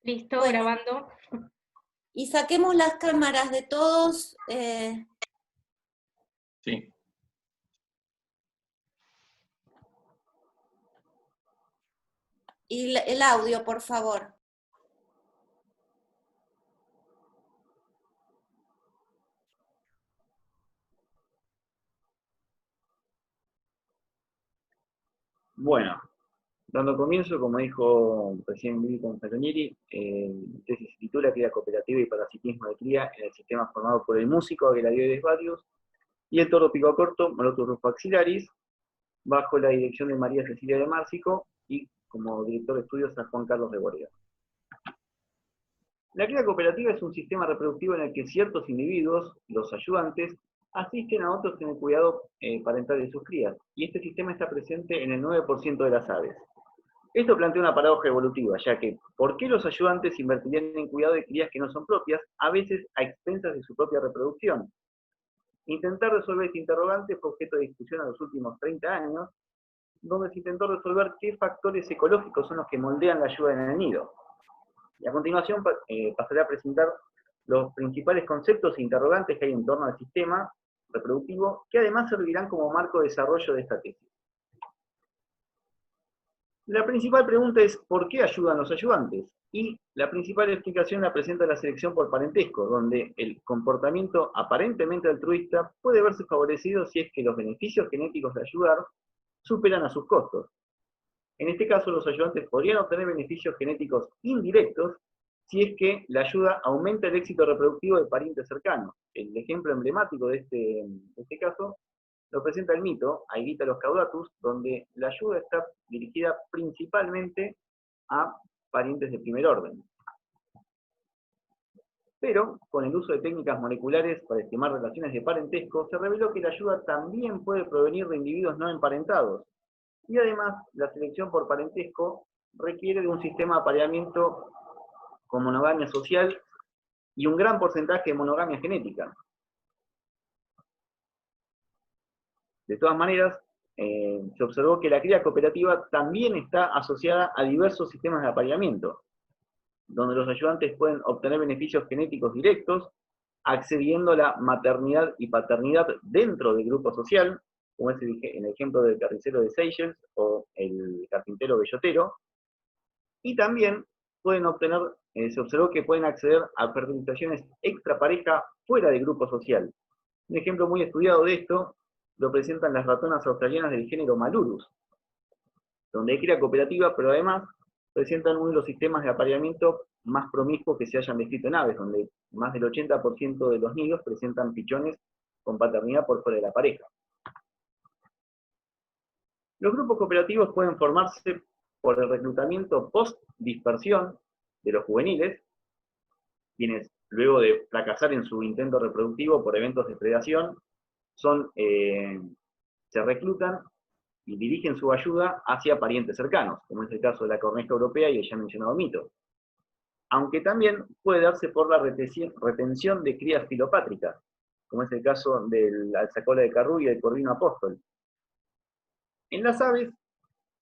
Listo, Bueno, grabando. y saquemos las cámaras de todos Sí. y el audio, por favor. Bueno, dando comienzo, como dijo recién Milton Caglionieri, tesis se titula Cría cooperativa y parasitismo de cría en el sistema formado por el músico Aguilario Varios y el toro pico corto Molotus rufaxillaris, bajo la dirección de María Cecilia de Márcico y como director de estudios a Juan Carlos de Borja. La cría cooperativa es un sistema reproductivo en el que ciertos individuos, los ayudantes, asisten a otros en el cuidado parental de sus crías, y este sistema está presente en el 9% de las aves. Esto plantea una paradoja evolutiva, ya que ¿por qué los ayudantes invertirían en cuidado de crías que no son propias, a veces a expensas de su propia reproducción? Intentar resolver este interrogante fue objeto de discusión en los últimos 30 años, donde se intentó resolver qué factores ecológicos son los que moldean la ayuda en el nido. Y a continuación pasaré a presentar los principales conceptos e interrogantes que hay en torno al sistema reproductivo, que además servirán como marco de desarrollo de esta tesis. La principal pregunta es ¿por qué ayudan los ayudantes? Y la principal explicación la presenta la selección por parentesco, donde el comportamiento aparentemente altruista puede verse favorecido si es que los beneficios genéticos de ayudar superan a sus costos. En este caso, los ayudantes podrían obtener beneficios genéticos indirectos si es que la ayuda aumenta el éxito reproductivo de parientes cercanos. El ejemplo emblemático de este caso lo presenta el mito, Aegialos caudatus, donde la ayuda está dirigida principalmente a parientes de primer orden. Pero, con el uso de técnicas moleculares para estimar relaciones de parentesco, se reveló que la ayuda también puede provenir de individuos no emparentados. Y además, la selección por parentesco requiere de un sistema de apareamiento con monogamia social y un gran porcentaje de monogamia genética. De todas maneras, se observó que la cría cooperativa también está asociada a diversos sistemas de apareamiento, donde los ayudantes pueden obtener beneficios genéticos directos, accediendo a la maternidad y paternidad dentro del grupo social, como es el ejemplo del carnicero de Seychelles o el carpintero bellotero, y también pueden obtener, se observó que pueden acceder a fertilizaciones extra pareja fuera del grupo social. Un ejemplo muy estudiado de esto lo presentan las ratonas australianas del género Malurus, donde hay cría cooperativa, pero además presentan uno de los sistemas de apareamiento más promiscuos que se hayan descrito en aves, donde más del 80% de los nidos presentan pichones con paternidad por fuera de la pareja. Los grupos cooperativos pueden formarse por el reclutamiento post-dispersión de los juveniles, quienes luego de fracasar en su intento reproductivo por eventos de predación, se reclutan y dirigen su ayuda hacia parientes cercanos, como es el caso de la corneja europea y el ya mencionado mito. Aunque también puede darse por la retención de crías filopátricas, como es el caso del alzacola de Carrú y del corvino apóstol. En las aves,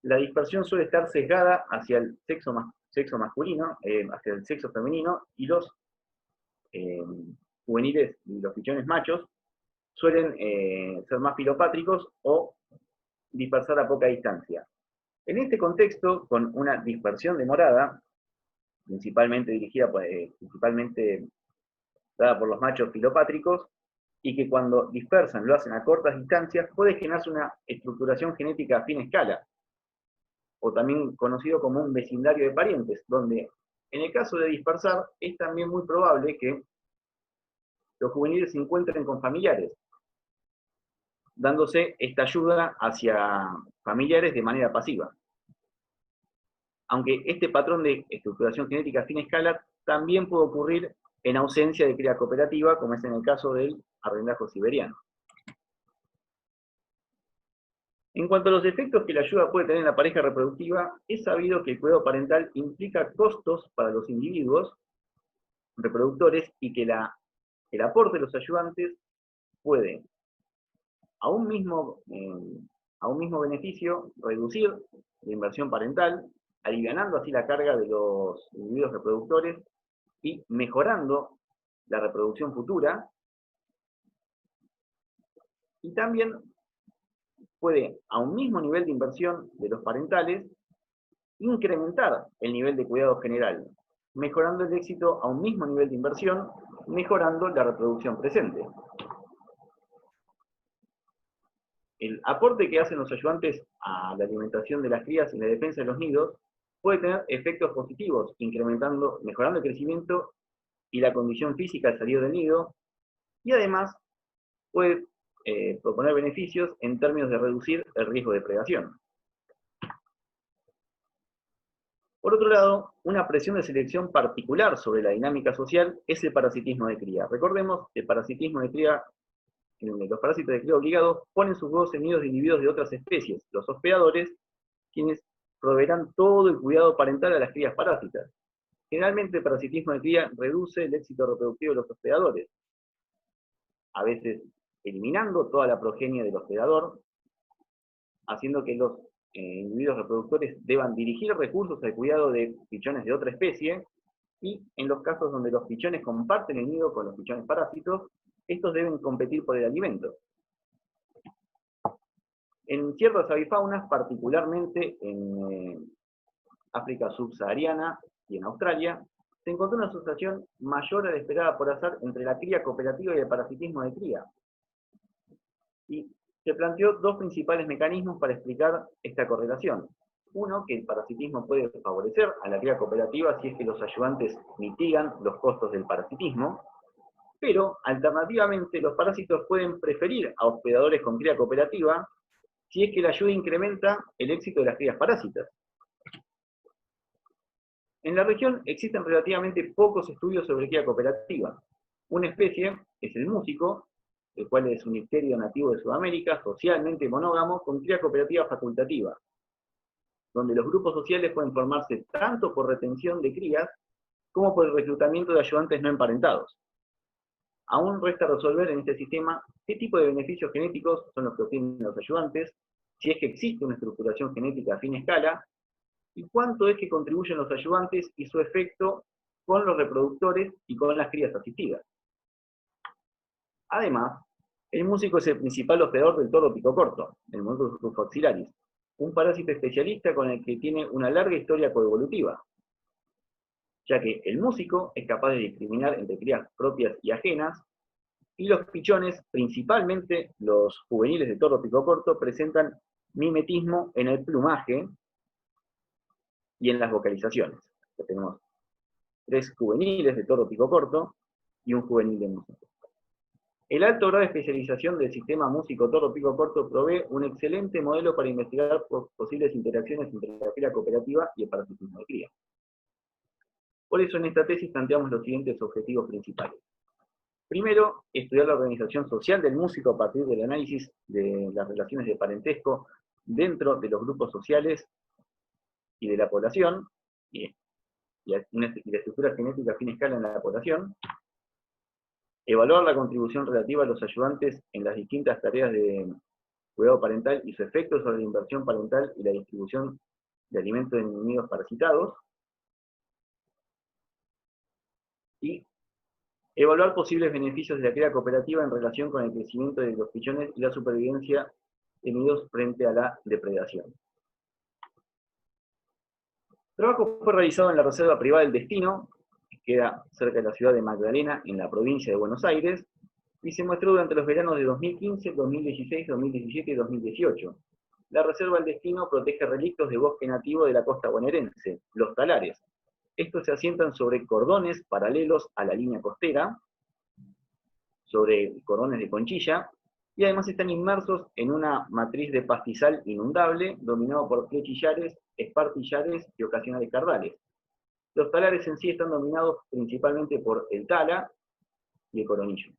la dispersión suele estar sesgada hacia el sexo masculino, hacia el sexo femenino, y los juveniles y los pichones machos suelen ser más filopátricos o dispersar a poca distancia. En este contexto, con una dispersión demorada, principalmente principalmente dada por los machos filopátricos, y que cuando dispersan lo hacen a cortas distancias, puede generarse una estructuración genética a fin escala, o también conocido como un vecindario de parientes, donde en el caso de dispersar es también muy probable que los juveniles se encuentren con familiares, dándose esta ayuda hacia familiares de manera pasiva. Aunque este patrón de estructuración genética a fin escala también puede ocurrir en ausencia de cría cooperativa, como es en el caso del arrendajo siberiano. En cuanto a los efectos que la ayuda puede tener en la pareja reproductiva, es sabido que el cuidado parental implica costos para los individuos reproductores y que el aporte de los ayudantes puede, a un mismo beneficio, reducir la inversión parental, alivianando así la carga de los individuos reproductores y mejorando la reproducción futura. Y también puede, a un mismo nivel de inversión de los parentales, incrementar el nivel de cuidado general, mejorando el éxito a un mismo nivel de inversión, mejorando la reproducción presente. El aporte que hacen los ayudantes a la alimentación de las crías y la defensa de los nidos puede tener efectos positivos, mejorando el crecimiento y la condición física al salir del nido, y además puede proponer beneficios en términos de reducir el riesgo de predación. Por otro lado, una presión de selección particular sobre la dinámica social es el parasitismo de cría. Recordemos que el parasitismo de cría, los parásitos de cría obligados ponen sus huevos en nidos de individuos de otras especies, los hospedadores, quienes proveerán todo el cuidado parental a las crías parásitas. Generalmente el parasitismo de cría reduce el éxito reproductivo de los hospedadores, a veces eliminando toda la progenie del hospedador, haciendo que los individuos reproductores deban dirigir recursos al cuidado de pichones de otra especie, y en los casos donde los pichones comparten el nido con los pichones parásitos, estos deben competir por el alimento. En ciertas avifaunas, particularmente en África subsahariana y en Australia, se encontró una asociación mayor a la esperada por azar entre la cría cooperativa y el parasitismo de cría. Y se planteó dos principales mecanismos para explicar esta correlación. Uno, que el parasitismo puede favorecer a la cría cooperativa si es que los ayudantes mitigan los costos del parasitismo, pero alternativamente los parásitos pueden preferir a hospedadores con cría cooperativa si es que la ayuda incrementa el éxito de las crías parásitas. En la región existen relativamente pocos estudios sobre cría cooperativa. Una especie es el músico, el cual es un icterio nativo de Sudamérica, socialmente monógamo, con cría cooperativa facultativa, donde los grupos sociales pueden formarse tanto por retención de crías como por el reclutamiento de ayudantes no emparentados. Aún resta resolver en este sistema qué tipo de beneficios genéticos son los que obtienen los ayudantes, si es que existe una estructuración genética a fin escala, y cuánto es que contribuyen los ayudantes y su efecto con los reproductores y con las crías asistidas. Además, el músico es el principal hospedador del toro pico corto, el Molluscus rufaxillaris, un parásito especialista con el que tiene una larga historia coevolutiva, ya que el músico es capaz de discriminar entre crías propias y ajenas, y los pichones, principalmente los juveniles de toro pico corto, presentan mimetismo en el plumaje y en las vocalizaciones. Aquí tenemos 3 juveniles de toro pico corto y un juvenil de músico. El alto grado de especialización del sistema músico toro pico corto provee un excelente modelo para investigar posibles interacciones entre la cría cooperativa y el parasitismo de cría. Por eso en esta tesis planteamos los siguientes objetivos principales. Primero, estudiar la organización social del músico a partir del análisis de las relaciones de parentesco dentro de los grupos sociales y de la población, y la estructura genética a fin escala en la población. Evaluar la contribución relativa a los ayudantes en las distintas tareas de cuidado parental y su efecto sobre la inversión parental y la distribución de alimentos en nidos parasitados. Y evaluar posibles beneficios de la cría cooperativa en relación con el crecimiento de los pichones y la supervivencia de nidos frente a la depredación. El trabajo fue realizado en la Reserva Privada del Destino, que queda cerca de la ciudad de Magdalena, en la provincia de Buenos Aires, y se muestró durante los veranos de 2015, 2016, 2017 y 2018. La Reserva del Destino protege relictos de bosque nativo de la costa bonaerense, los talares. Estos se asientan sobre cordones paralelos a la línea costera, sobre cordones de conchilla, y además están inmersos en una matriz de pastizal inundable, dominado por flechillares, espartillares y ocasionales cardales. Los talares en sí están dominados principalmente por el tala y el coronillo.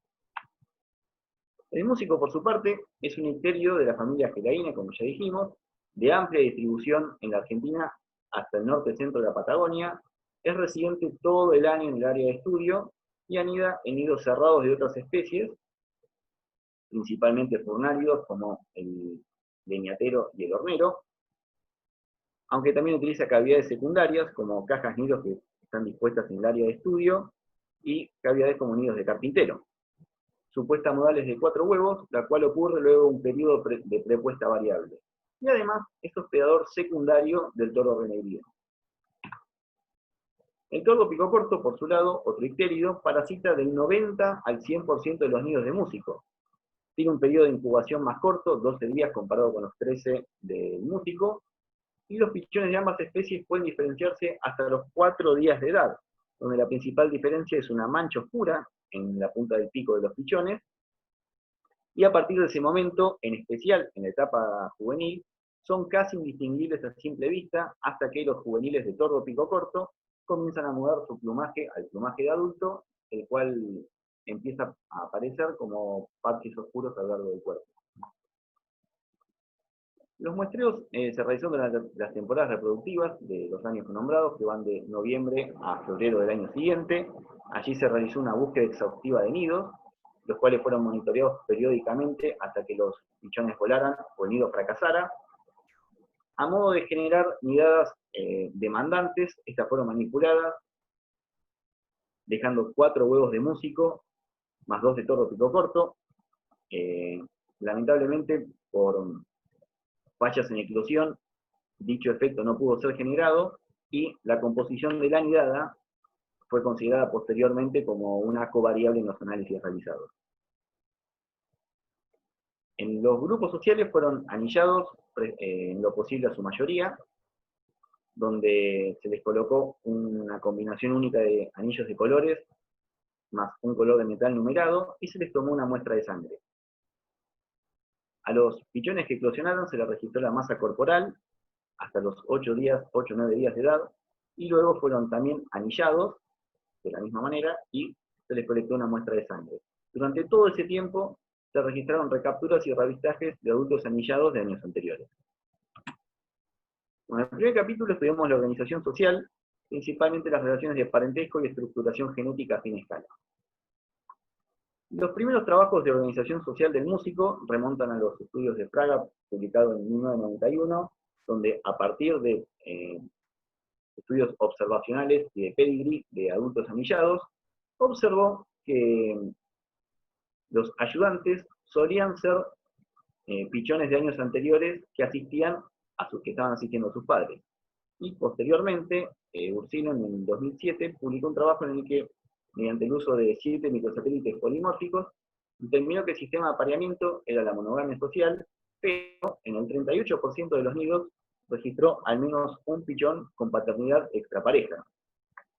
El músico, por su parte, es un icterio de la familia Gelaina, como ya dijimos, de amplia distribución en la Argentina hasta el norte-centro de la Patagonia. Es residente todo el año en el área de estudio y anida en nidos cerrados de otras especies, principalmente furnálidos como el leñatero y el hornero. aunque también utiliza cavidades secundarias, como cajas nidos que están dispuestas en el área de estudio, y cavidades como nidos de carpintero. Su puesta modal es de 4 huevos, la cual ocurre luego de un periodo de prepuesta variable. Y además es hospedador secundario del tordo renegrido. El tordo picocorto, por su lado, otro ictérido, parasita del 90 al 100% de los nidos de músico. Tiene un periodo de incubación más corto, 12 días comparado con los 13 del músico, y los pichones de ambas especies pueden diferenciarse hasta los 4 días de edad, donde la principal diferencia es una mancha oscura en la punta del pico de los pichones, y a partir de ese momento, en especial en la etapa juvenil, son casi indistinguibles a simple vista hasta que los juveniles de tordo pico corto comienzan a mudar su plumaje al plumaje de adulto, el cual empieza a aparecer como parches oscuros a lo largo del cuerpo. Los muestreos se realizaron durante las temporadas reproductivas de los años nombrados, que van de noviembre a febrero del año siguiente. Allí se realizó una búsqueda exhaustiva de nidos, los cuales fueron monitoreados periódicamente hasta que los pichones volaran o el nido fracasara. A modo de generar nidadas demandantes, estas fueron manipuladas, dejando 4 huevos de músico, más 2 de tordo pico corto. Lamentablemente, por fallas en eclosión, dicho efecto no pudo ser generado, y la composición de la nidada fue considerada posteriormente como una covariable en los análisis realizados. En los grupos sociales fueron anillados, en lo posible a su mayoría, donde se les colocó una combinación única de anillos de colores, más un color de metal numerado, y se les tomó una muestra de sangre. A los pichones que eclosionaron se les registró la masa corporal hasta los 8 o 9 días de edad, y luego fueron también anillados de la misma manera, y se les colectó una muestra de sangre. Durante todo ese tiempo se registraron recapturas y revistajes de adultos anillados de años anteriores. En el primer capítulo estudiamos la organización social, principalmente las relaciones de parentesco y estructuración genética a fin escala. Los primeros trabajos de organización social del músico remontan a los estudios de Fraga, publicados en 1991, donde a partir de estudios observacionales y de pedigree de adultos anillados, observó que los ayudantes solían ser pichones de años anteriores que estaban asistiendo a sus padres. Y posteriormente, Ursino en el 2007 publicó un trabajo en el que, mediante el uso de 7 microsatélites polimórficos, determinó que el sistema de apareamiento era la monogamia social, pero en el 38% de los nidos registró al menos un pichón con paternidad extrapareja.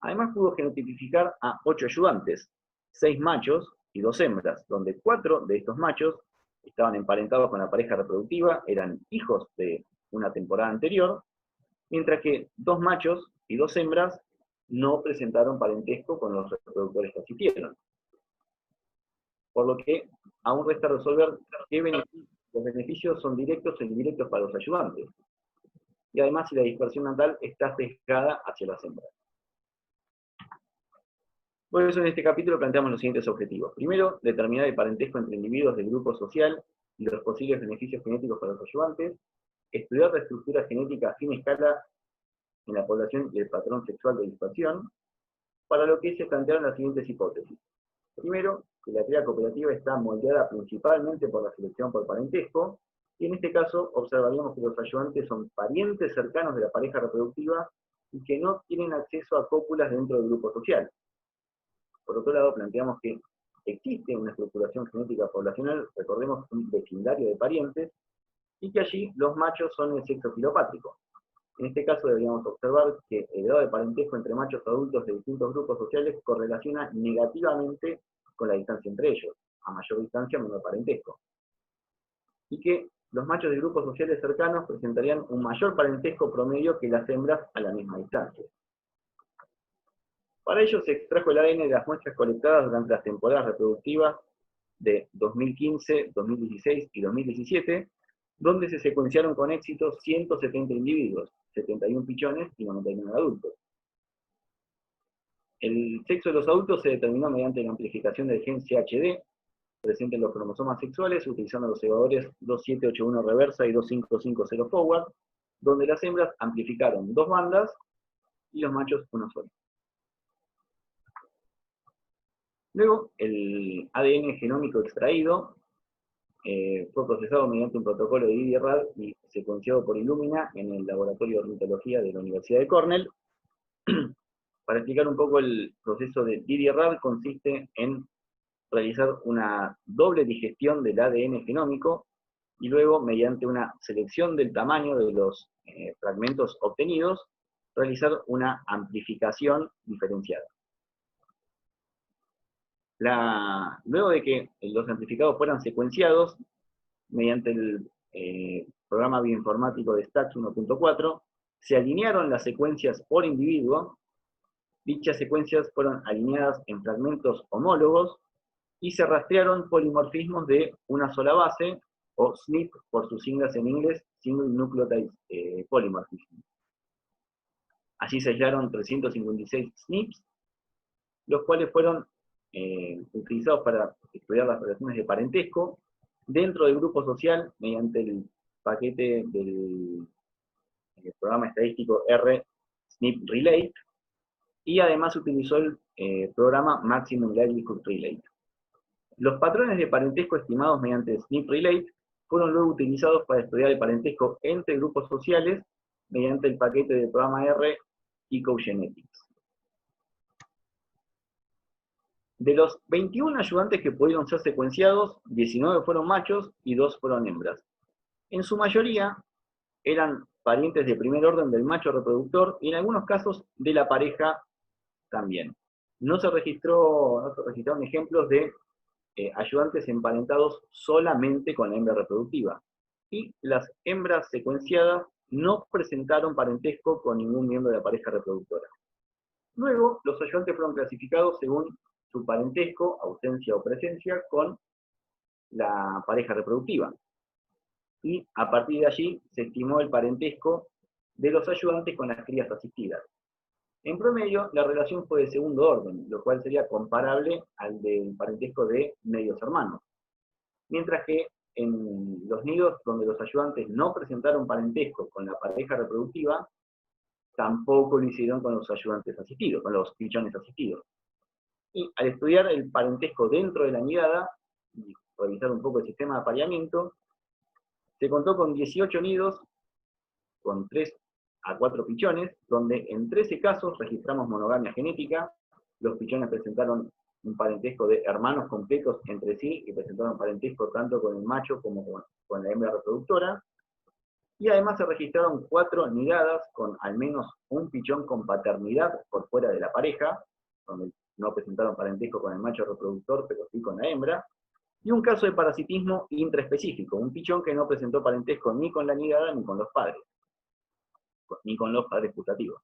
Además pudo genotipificar a 8 ayudantes, 6 machos y 2 hembras, donde 4 de estos machos estaban emparentados con la pareja reproductiva, eran hijos de una temporada anterior, mientras que 2 machos y 2 hembras no presentaron parentesco con los reproductores que asistieron. Por lo que aún resta resolver qué los beneficios son directos o indirectos para los ayudantes. Y además si la dispersión natal está sesgada hacia las hembras. Por eso en este capítulo planteamos los siguientes objetivos. Primero, determinar el parentesco entre individuos del grupo social y los posibles beneficios genéticos para los ayudantes. Estudiar la estructura genética a fin escala en la población y el patrón sexual de dispersión, para lo que se plantearon las siguientes hipótesis. Primero, que la cría cooperativa está moldeada principalmente por la selección por parentesco, y en este caso observaríamos que los ayudantes son parientes cercanos de la pareja reproductiva y que no tienen acceso a cópulas dentro del grupo social. Por otro lado, planteamos que existe una estructuración genética poblacional, recordemos un vecindario de parientes, y que allí los machos son el sexo filopátrico. En este caso deberíamos observar que el grado de parentesco entre machos adultos de distintos grupos sociales correlaciona negativamente con la distancia entre ellos, a mayor distancia menor parentesco. Y que los machos de grupos sociales cercanos presentarían un mayor parentesco promedio que las hembras a la misma distancia. Para ello se extrajo el ADN de las muestras colectadas durante las temporadas reproductivas de 2015, 2016 y 2017, donde se secuenciaron con éxito 170 individuos, 71 pichones y 99 adultos. El sexo de los adultos se determinó mediante la amplificación del gen CHD, presente en los cromosomas sexuales, utilizando los cebadores 2781 reversa y 2550 forward, donde las hembras amplificaron 2 bandas y los machos uno solo. Luego, el ADN genómico extraído fue procesado mediante un protocolo de Didier-Rad y secuenciado por Illumina en el laboratorio de ornitología de la Universidad de Cornell. Para explicar un poco el proceso de Didier-Rad, consiste en realizar una doble digestión del ADN genómico y luego, mediante una selección del tamaño de los fragmentos obtenidos, realizar una amplificación diferenciada. Luego de que los amplificados fueran secuenciados, mediante el programa bioinformático de STAX 1.4, se alinearon las secuencias por individuo. Dichas secuencias fueron alineadas en fragmentos homólogos y se rastrearon polimorfismos de una sola base, o SNP por sus siglas en inglés, Single Nucleotide Polymorphism. Allí se hallaron 356 SNPs, los cuales fueron utilizados para estudiar las relaciones de parentesco dentro del grupo social mediante el paquete del programa estadístico R-SNP Relate, y además utilizó el programa Maximum Likelihood Relate. Los patrones de parentesco estimados mediante SNP Relate fueron luego utilizados para estudiar el parentesco entre grupos sociales mediante el paquete del programa R EcoGenetics. De los 21 ayudantes que pudieron ser secuenciados, 19 fueron machos y 2 fueron hembras. En su mayoría eran parientes de primer orden del macho reproductor y en algunos casos de la pareja también. No se registraron ejemplos de ayudantes emparentados solamente con la hembra reproductiva. Y las hembras secuenciadas no presentaron parentesco con ningún miembro de la pareja reproductora. Luego, los ayudantes fueron clasificados según su parentesco, ausencia o presencia con la pareja reproductiva. Y a partir de allí se estimó el parentesco de los ayudantes con las crías asistidas. En promedio, la relación fue de segundo orden, lo cual sería comparable al del parentesco de medios hermanos. Mientras que en los nidos donde los ayudantes no presentaron parentesco con la pareja reproductiva, tampoco lo hicieron con los ayudantes asistidos, con los pichones asistidos. Y al estudiar el parentesco dentro de la nidada, y revisar un poco el sistema de apareamiento, se contó con 18 nidos, con 3 a 4 pichones, donde en 13 casos registramos monogamia genética. Los pichones presentaron un parentesco de hermanos completos entre sí, y presentaron parentesco tanto con el macho como con la hembra reproductora. Y además se registraron 4 nidadas con al menos un pichón con paternidad por fuera de la pareja, donde no presentaron parentesco con el macho reproductor, pero sí con la hembra. Y un caso de parasitismo intraespecífico, un pichón que no presentó parentesco ni con la nidada ni con los padres putativos.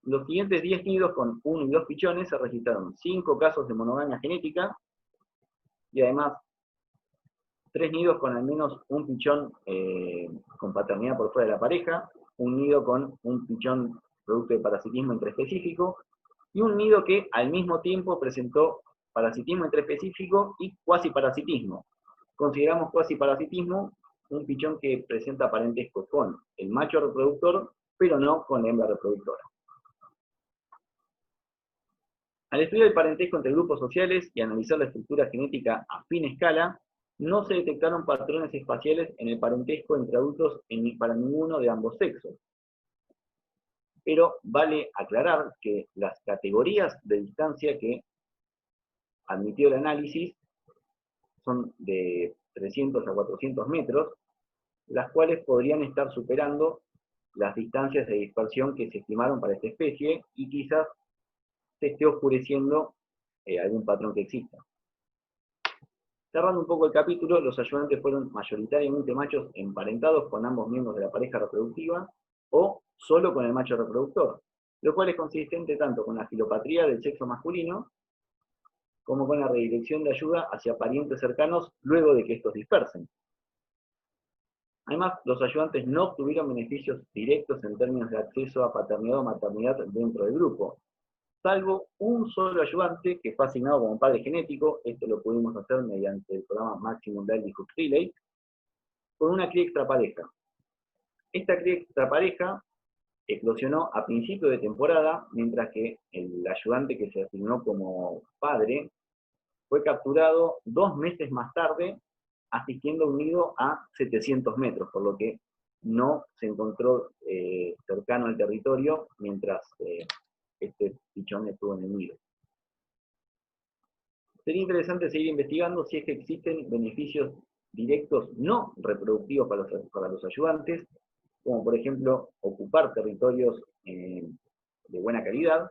Los siguientes 10 nidos con 1 y 2 pichones se registraron 5 casos de monogamia genética, y además 3 nidos con al menos un pichón con paternidad por fuera de la pareja, un nido con un pichón producto de parasitismo intraespecífico, y un nido que al mismo tiempo presentó parasitismo intraespecífico y cuasiparasitismo. Consideramos cuasiparasitismo un pichón que presenta parentesco con el macho reproductor, pero no con la hembra reproductora. Al estudiar el parentesco entre grupos sociales y analizar la estructura genética a fin escala, no se detectaron patrones espaciales en el parentesco entre adultos para ninguno de ambos sexos. Pero vale aclarar que las categorías de distancia que admitió el análisis son de 300 a 400 metros, las cuales podrían estar superando las distancias de dispersión que se estimaron para esta especie, y quizás se esté oscureciendo algún patrón que exista. Cerrando un poco el capítulo, los ayudantes fueron mayoritariamente machos emparentados con ambos miembros de la pareja reproductiva, o solo con el macho reproductor, lo cual es consistente tanto con la filopatría del sexo masculino, como con la redirección de ayuda hacia parientes cercanos luego de que estos dispersen. Además, los ayudantes no obtuvieron beneficios directos en términos de acceso a paternidad o maternidad dentro del grupo, salvo un solo ayudante que fue asignado como padre genético. Esto lo pudimos hacer mediante el programa Maximum Likelihood Relate, con una cría extrapareja. Esta cría extrapareja eclosionó a principio de temporada, mientras que el ayudante que se asignó como padre fue capturado 2 meses más tarde, asistiendo a un nido a 700 metros, por lo que no se encontró cercano al territorio mientras este pichón estuvo en el nido. Sería interesante seguir investigando si es que existen beneficios directos no reproductivos para los ayudantes, como por ejemplo ocupar territorios de buena calidad,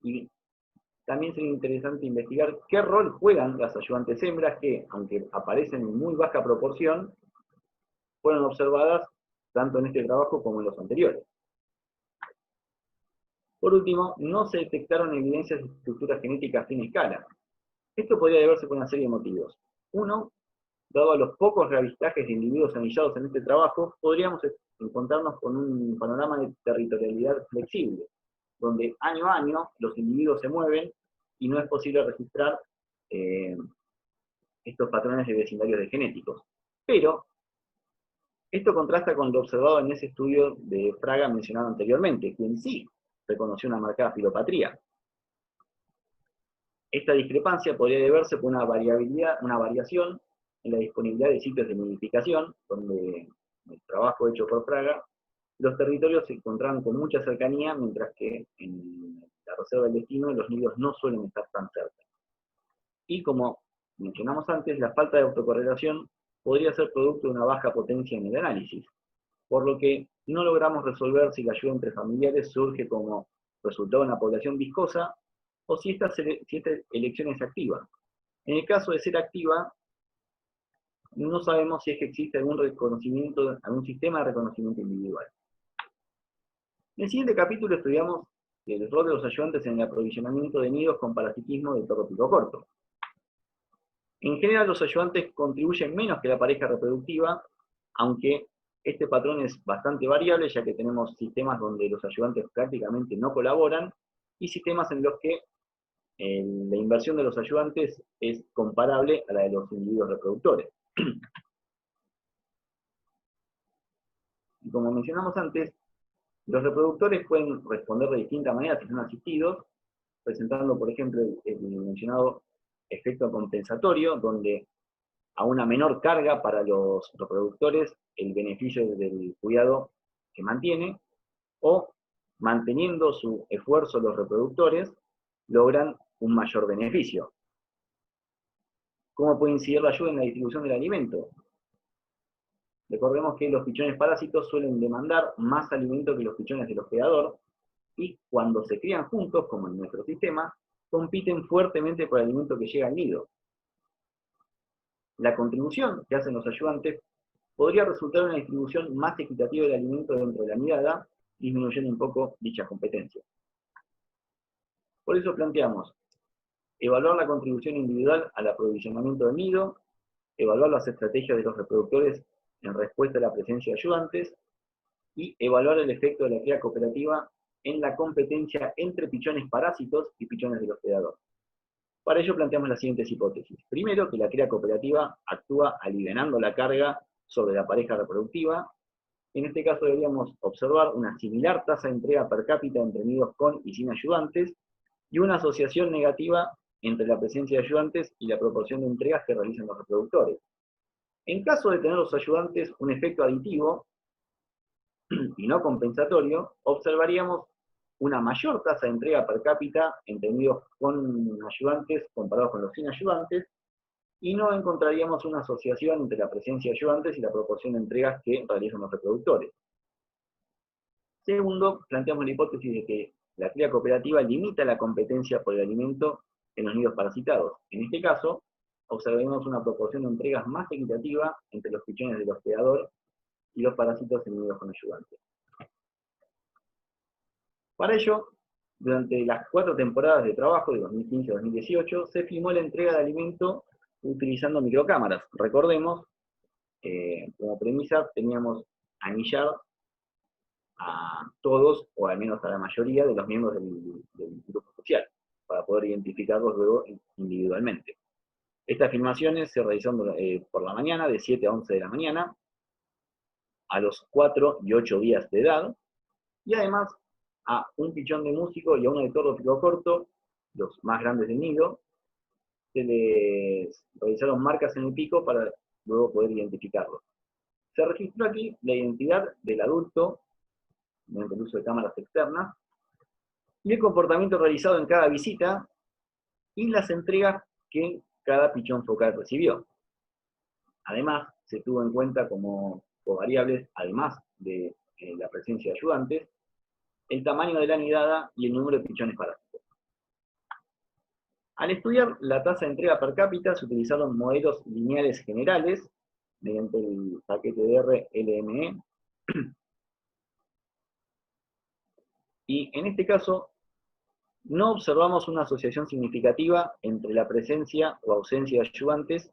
y también sería interesante investigar qué rol juegan las ayudantes hembras que, aunque aparecen en muy baja proporción, fueron observadas tanto en este trabajo como en los anteriores. Por último, no se detectaron evidencias de estructuras genéticas a fin escala. Esto podría deberse por una serie de motivos. Uno, dado a los pocos reavistajes de individuos anillados en este trabajo, podríamos encontrarnos con un panorama de territorialidad flexible, donde año a año los individuos se mueven y no es posible registrar estos patrones de vecindarios de genéticos. Pero esto contrasta con lo observado en ese estudio de Fraga mencionado anteriormente, quien sí reconoció una marcada filopatría. Esta discrepancia podría deberse por una variación en la disponibilidad de sitios de nidificación, donde en el trabajo hecho por Fraga, los territorios se encontraban con mucha cercanía, mientras que en la reserva del destino los nidos no suelen estar tan cerca. Y como mencionamos antes, la falta de autocorrelación podría ser producto de una baja potencia en el análisis, por lo que no logramos resolver si la ayuda entre familiares surge como resultado de una población viscosa o si esta elección es activa. En el caso de ser activa, no sabemos si es que existe algún sistema de reconocimiento individual. En el siguiente capítulo estudiamos el rol de los ayudantes en el aprovisionamiento de nidos con parasitismo de perro pico corto. En general, los ayudantes contribuyen menos que la pareja reproductiva, aunque este patrón es bastante variable, ya que tenemos sistemas donde los ayudantes prácticamente no colaboran, y sistemas en los que la inversión de los ayudantes es comparable a la de los individuos reproductores. Y como mencionamos antes, los reproductores pueden responder de distintas maneras si son asistidos, presentando, por ejemplo, el mencionado efecto compensatorio, donde a una menor carga para los reproductores, el beneficio del cuidado se mantiene, o manteniendo su esfuerzo los reproductores, logran un mayor beneficio. ¿Cómo puede incidir la ayuda en la distribución del alimento? Recordemos que los pichones parásitos suelen demandar más alimento que los pichones del hospedador, y cuando se crían juntos, como en nuestro sistema, compiten fuertemente por el alimento que llega al nido. La contribución que hacen los ayudantes podría resultar en una distribución más equitativa del alimento dentro de la nidada, disminuyendo un poco dicha competencia. Por eso planteamos evaluar la contribución individual al aprovisionamiento del nido, evaluar las estrategias de los reproductores en respuesta a la presencia de ayudantes, y evaluar el efecto de la cría cooperativa en la competencia entre pichones parásitos y pichones del hospedador. Para ello planteamos las siguientes hipótesis. Primero, que la cría cooperativa actúa alivianando la carga sobre la pareja reproductiva. En este caso deberíamos observar una similar tasa de entrega per cápita entre nidos con y sin ayudantes, y una asociación negativa entre la presencia de ayudantes y la proporción de entregas que realizan los reproductores. En caso de tener los ayudantes un efecto aditivo y no compensatorio, observaríamos una mayor tasa de entrega per cápita entre nidos con ayudantes comparados con los sin ayudantes, y no encontraríamos una asociación entre la presencia de ayudantes y la proporción de entregas que realizan los reproductores. Segundo, planteamos la hipótesis de que la cría cooperativa limita la competencia por el alimento en los nidos parasitados. En este caso, observemos una proporción de entregas más equitativa entre los pichones del hospedador y los parásitos en nidos con ayudantes. Para ello, durante las 4 temporadas de trabajo de 2015 a 2018, se filmó la entrega de alimento utilizando microcámaras. Recordemos, como premisa, teníamos anillar a todos, o al menos a la mayoría, de los miembros del grupo social, para poder identificarlos luego individualmente. Estas filmaciones se realizaron por la mañana, de 7 a 11 de la mañana, a los 4 y 8 días de edad, y además a un pichón de músico y a uno de tordo pico corto, los más grandes del nido, se les realizaron marcas en el pico para luego poder identificarlos. Se registró aquí la identidad del adulto mediante el uso de cámaras externas y el comportamiento realizado en cada visita y las entregas que cada pichón focal recibió. Además, se tuvo en cuenta como variables, además de la presencia de ayudantes, el tamaño de la nidada y el número de pichones parásitos. Al estudiar la tasa de entrega per cápita, se utilizaron modelos lineales generales mediante el paquete de R-LME. Y en este caso, no observamos una asociación significativa entre la presencia o ausencia de ayudantes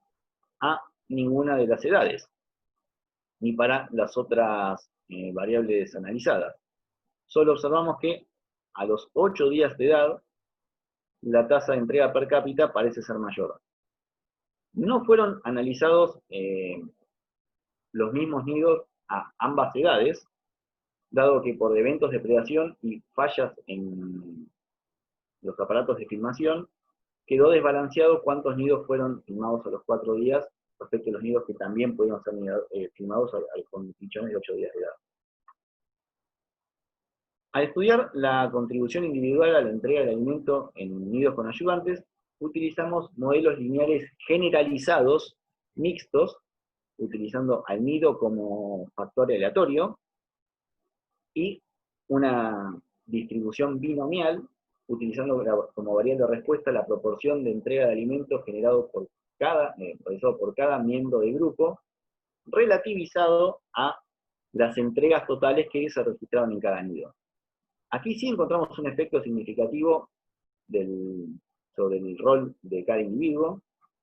a ninguna de las edades, ni para las otras variables analizadas. Solo observamos que a los 8 días de edad, la tasa de entrega per cápita parece ser mayor. No fueron analizados los mismos nidos a ambas edades, dado que por eventos de predación y fallas en los aparatos de filmación, quedó desbalanceado cuántos nidos fueron filmados a los 4 días respecto a los nidos que también pudieron ser filmados con pichones de 8 días de edad. Al estudiar la contribución individual a la entrega del alimento en nidos con ayudantes, utilizamos modelos lineales generalizados, mixtos, utilizando al nido como factor aleatorio, y una distribución binomial, utilizando como variable de respuesta la proporción de entrega de alimentos generado realizado por cada miembro del grupo, relativizado a las entregas totales que se registraron en cada nido. Aquí sí encontramos un efecto significativo sobre el rol de cada individuo,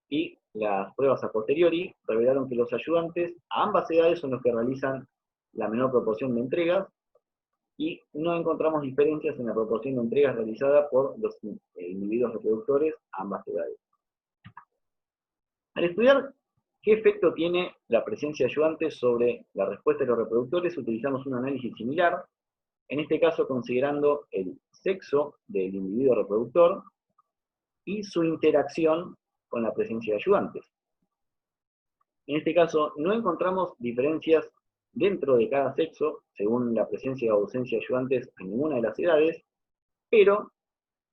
y las pruebas a posteriori revelaron que los ayudantes a ambas edades son los que realizan la menor proporción de entregas, y no encontramos diferencias en la proporción de entregas realizada por los individuos reproductores a ambas edades. Al estudiar qué efecto tiene la presencia de ayudantes sobre la respuesta de los reproductores, utilizamos un análisis similar, en este caso considerando el sexo del individuo reproductor y su interacción con la presencia de ayudantes. En este caso, no encontramos diferencias dentro de cada sexo, según la presencia o ausencia de ayudantes en ninguna de las edades, pero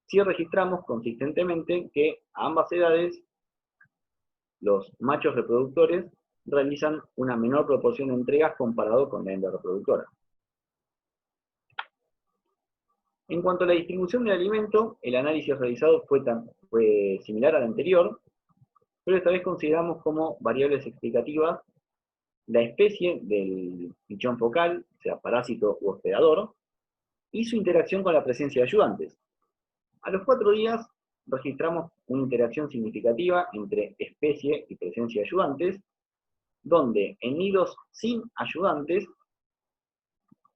sí registramos consistentemente que a ambas edades los machos reproductores realizan una menor proporción de entregas comparado con la hembra reproductora. En cuanto a la distribución del alimento, el análisis realizado fue similar al anterior, pero esta vez consideramos como variables explicativas la especie del pichón focal, sea parásito u hospedador, y su interacción con la presencia de ayudantes. A los 4 días registramos una interacción significativa entre especie y presencia de ayudantes, donde en nidos sin ayudantes,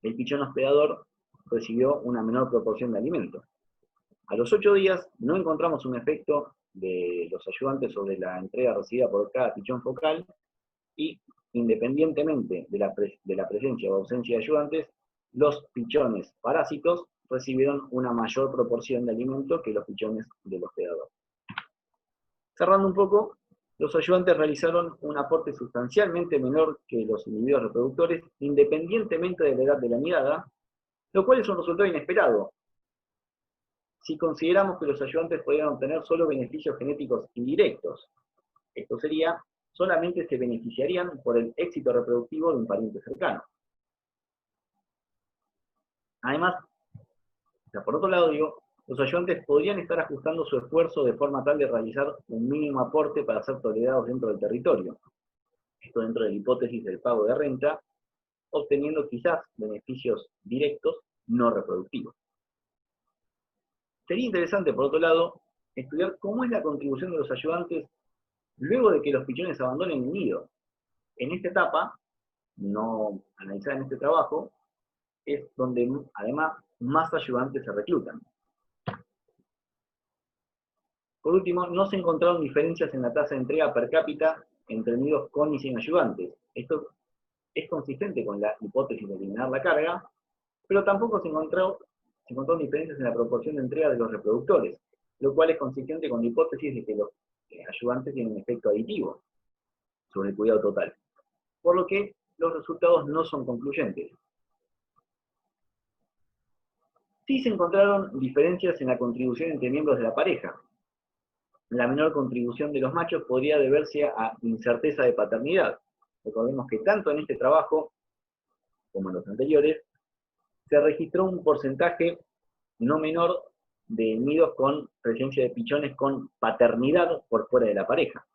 el pichón hospedador recibió una menor proporción de alimento. A los 8 días no encontramos un efecto de los ayudantes sobre la entrega recibida por cada pichón focal, y independientemente de la presencia o ausencia de ayudantes, los pichones parásitos recibieron una mayor proporción de alimento que los pichones del hospedador. Cerrando un poco, los ayudantes realizaron un aporte sustancialmente menor que los individuos reproductores, independientemente de la edad de la nidada, lo cual es un resultado inesperado, si consideramos que los ayudantes podrían obtener solo beneficios genéticos indirectos. Esto sería, solamente se beneficiarían por el éxito reproductivo de un pariente cercano. Además, por otro lado digo, los ayudantes podrían estar ajustando su esfuerzo de forma tal de realizar un mínimo aporte para ser tolerados dentro del territorio. Esto dentro de la hipótesis del pago de renta, obteniendo quizás beneficios directos no reproductivos. Sería interesante, por otro lado, estudiar cómo es la contribución de los ayudantes luego de que los pichones abandonen el nido. En esta etapa, no analizada en este trabajo, es donde además más ayudantes se reclutan. Por último, no se encontraron diferencias en la tasa de entrega per cápita entre nidos con y sin ayudantes. Esto es consistente con la hipótesis de eliminar la carga, pero tampoco se encontró diferencias en la proporción de entrega de los reproductores, lo cual es consistente con la hipótesis de que los ayudantes tienen un efecto aditivo sobre el cuidado total, por lo que los resultados no son concluyentes. Sí se encontraron diferencias en la contribución entre miembros de la pareja. La menor contribución de los machos podría deberse a incerteza de paternidad. Recordemos que tanto en este trabajo como en los anteriores se registró un porcentaje no menor de nidos con presencia de pichones con paternidad por fuera de la pareja.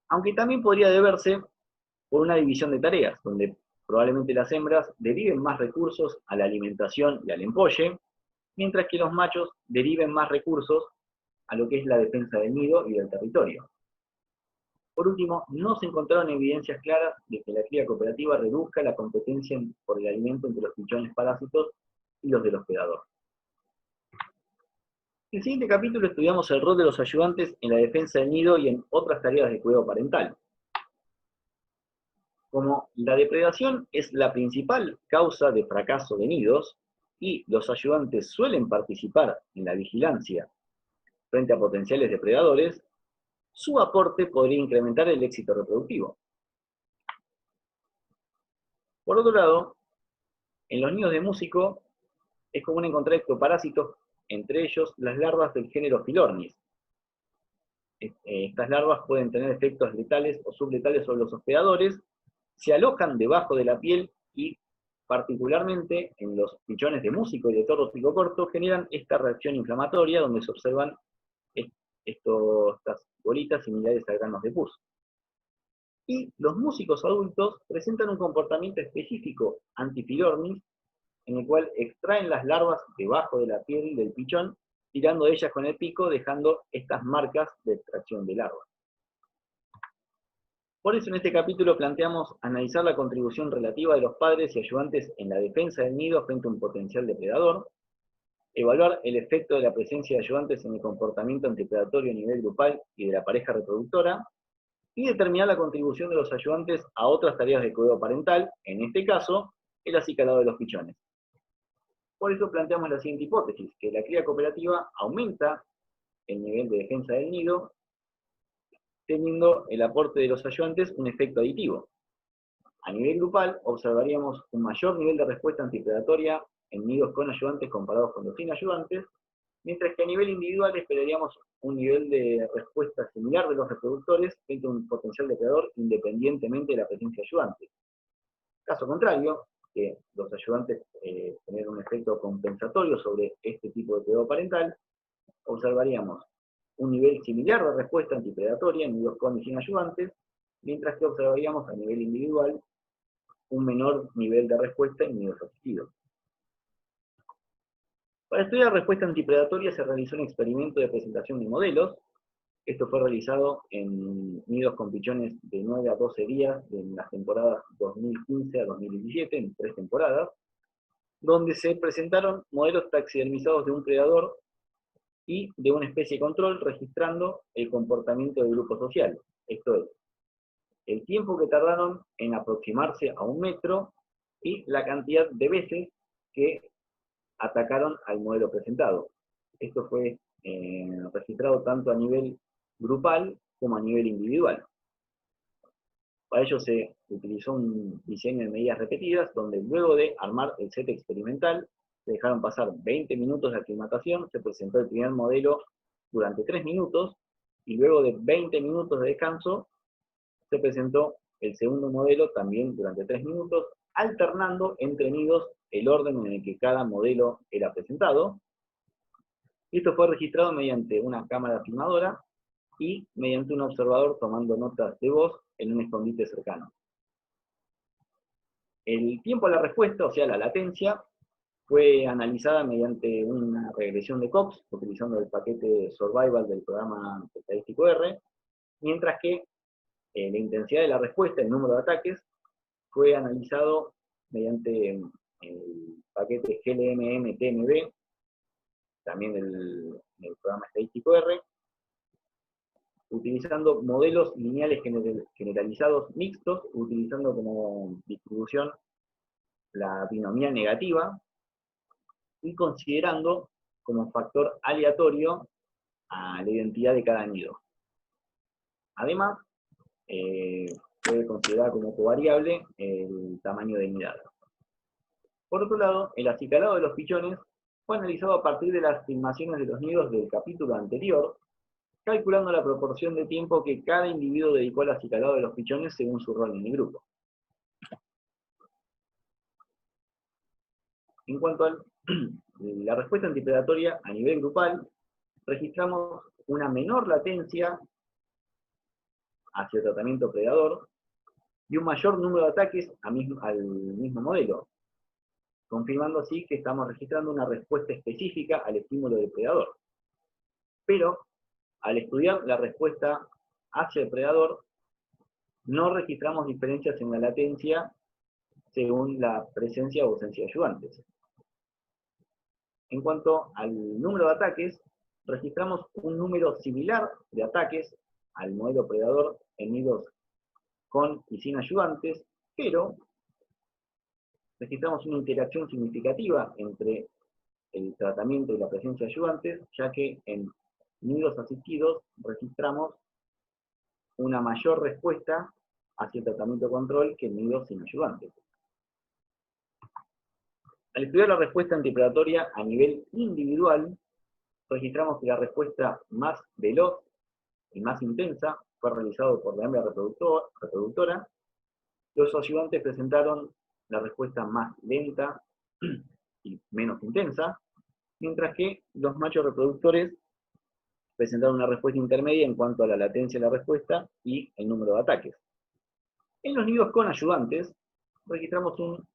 Aunque también podría deberse por una división de tareas, donde probablemente las hembras deriven más recursos a la alimentación y al empolle, mientras que los machos deriven más recursos a lo que es la defensa del nido y del territorio. Por último, no se encontraron evidencias claras de que la cría cooperativa reduzca la competencia por el alimento entre los pichones parásitos y los del hospedador. En el siguiente capítulo estudiamos el rol de los ayudantes en la defensa del nido y en otras tareas de cuidado parental. Como la depredación es la principal causa de fracaso de nidos y los ayudantes suelen participar en la vigilancia frente a potenciales depredadores, su aporte podría incrementar el éxito reproductivo. Por otro lado, en los nidos de músico es común encontrar ectoparásitos, entre ellos las larvas del género Philornis. Estas larvas pueden tener efectos letales o subletales sobre los hospedadores, se alojan debajo de la piel y, particularmente en los pichones de músico y de tordo pico corto, generan esta reacción inflamatoria donde se observan estas bolitas similares a granos de pus. Y los músicos adultos presentan un comportamiento específico anti-Philornis, en el cual extraen las larvas debajo de la piel del pichón, tirando de ellas con el pico, dejando estas marcas de extracción de larvas. Por eso en este capítulo planteamos analizar la contribución relativa de los padres y ayudantes en la defensa del nido frente a un potencial depredador, evaluar el efecto de la presencia de ayudantes en el comportamiento antipredatorio a nivel grupal y de la pareja reproductora, y determinar la contribución de los ayudantes a otras tareas de cuidado parental, en este caso, el acicalado de los pichones. Por eso planteamos la siguiente hipótesis, que la cría cooperativa aumenta el nivel de defensa del nido, teniendo el aporte de los ayudantes un efecto aditivo. A nivel grupal, observaríamos un mayor nivel de respuesta antipredatoria en nidos con ayudantes comparados con los sin ayudantes, mientras que a nivel individual esperaríamos un nivel de respuesta similar de los reproductores frente a un potencial depredador independientemente de la presencia de ayudantes. Caso contrario, que los ayudantes tengan un efecto compensatorio sobre este tipo de cuidado parental, observaríamos un nivel similar de respuesta antipredatoria en nidos con y sin ayudantes, mientras que observaríamos a nivel individual un menor nivel de respuesta en nidos asistidos. Para estudiar la respuesta antipredatoria se realizó un experimento de presentación de modelos. Esto fue realizado en nidos con pichones de 9 a 12 días en las temporadas 2015 a 2017, en 3 temporadas, donde se presentaron modelos taxidermizados de un predador y de una especie control registrando el comportamiento del grupo social. Esto es, el tiempo que tardaron en aproximarse a 1 metro y la cantidad de veces que atacaron al modelo presentado. Esto fue registrado tanto a nivel grupal como a nivel individual. Para ello se utilizó un diseño de medidas repetidas, donde luego de armar el set experimental, se dejaron pasar 20 minutos de aclimatación, se presentó el primer modelo durante 3 minutos, y luego de 20 minutos de descanso, se presentó el segundo modelo también durante 3 minutos, alternando entre nidos el orden en el que cada modelo era presentado. Esto fue registrado mediante una cámara filmadora y mediante un observador tomando notas de voz en un escondite cercano. El tiempo a la respuesta, o sea, la latencia, fue analizada mediante una regresión de Cox, utilizando el paquete Survival del programa estadístico R, mientras que la intensidad de la respuesta, el número de ataques, fue analizado mediante el paquete GLMM-TMB, también del programa estadístico R, utilizando modelos lineales generalizados mixtos, utilizando como distribución la binomía negativa, y considerando como factor aleatorio a la identidad de cada nido. Además, puede considerar como covariable el tamaño de nidada. Por otro lado, el acicalado de los pichones fue analizado a partir de las estimaciones de los nidos del capítulo anterior, calculando la proporción de tiempo que cada individuo dedicó al acicalado de los pichones según su rol en el grupo. En cuanto a la respuesta antipredatoria a nivel grupal, registramos una menor latencia hacia el tratamiento predador y un mayor número de ataques al mismo modelo, confirmando así que estamos registrando una respuesta específica al estímulo del predador. Pero, al estudiar la respuesta hacia el predador, no registramos diferencias en la latencia según la presencia o ausencia de ayudantes. En cuanto al número de ataques, registramos un número similar de ataques al modelo predador en nidos con y sin ayudantes, pero registramos una interacción significativa entre el tratamiento y la presencia de ayudantes, ya que en nidos asistidos registramos una mayor respuesta hacia el tratamiento control que en nidos sin ayudantes. Al estudiar la respuesta antipredatoria a nivel individual, registramos que la respuesta más veloz y más intensa fue realizada por la hembra reproductora. Los ayudantes presentaron la respuesta más lenta y menos intensa, mientras que los machos reproductores presentaron una respuesta intermedia en cuanto a la latencia de la respuesta y el número de ataques. En los nidos con ayudantes, registramos un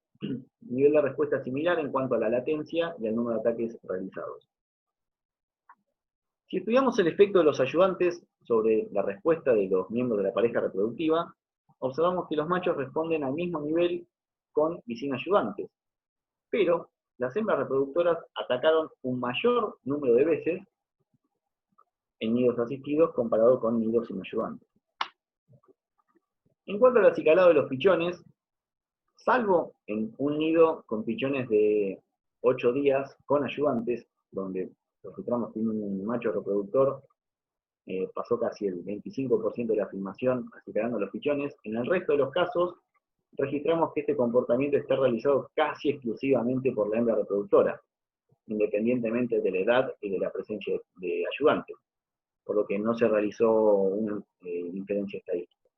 nivel de respuesta similar en cuanto a la latencia y al número de ataques realizados. Si estudiamos el efecto de los ayudantes sobre la respuesta de los miembros de la pareja reproductiva, observamos que los machos responden al mismo nivel con y sin ayudantes, pero las hembras reproductoras atacaron un mayor número de veces en nidos asistidos comparado con nidos sin ayudantes. En cuanto al acicalado de los pichones, salvo en un nido con pichones de 8 días con ayudantes, donde registramos que un macho reproductor pasó casi el 25% de la filmación acicalando los pichones, en el resto de los casos registramos que este comportamiento está realizado casi exclusivamente por la hembra reproductora, independientemente de la edad y de la presencia de ayudantes, por lo que no se realizó una diferencia estadística.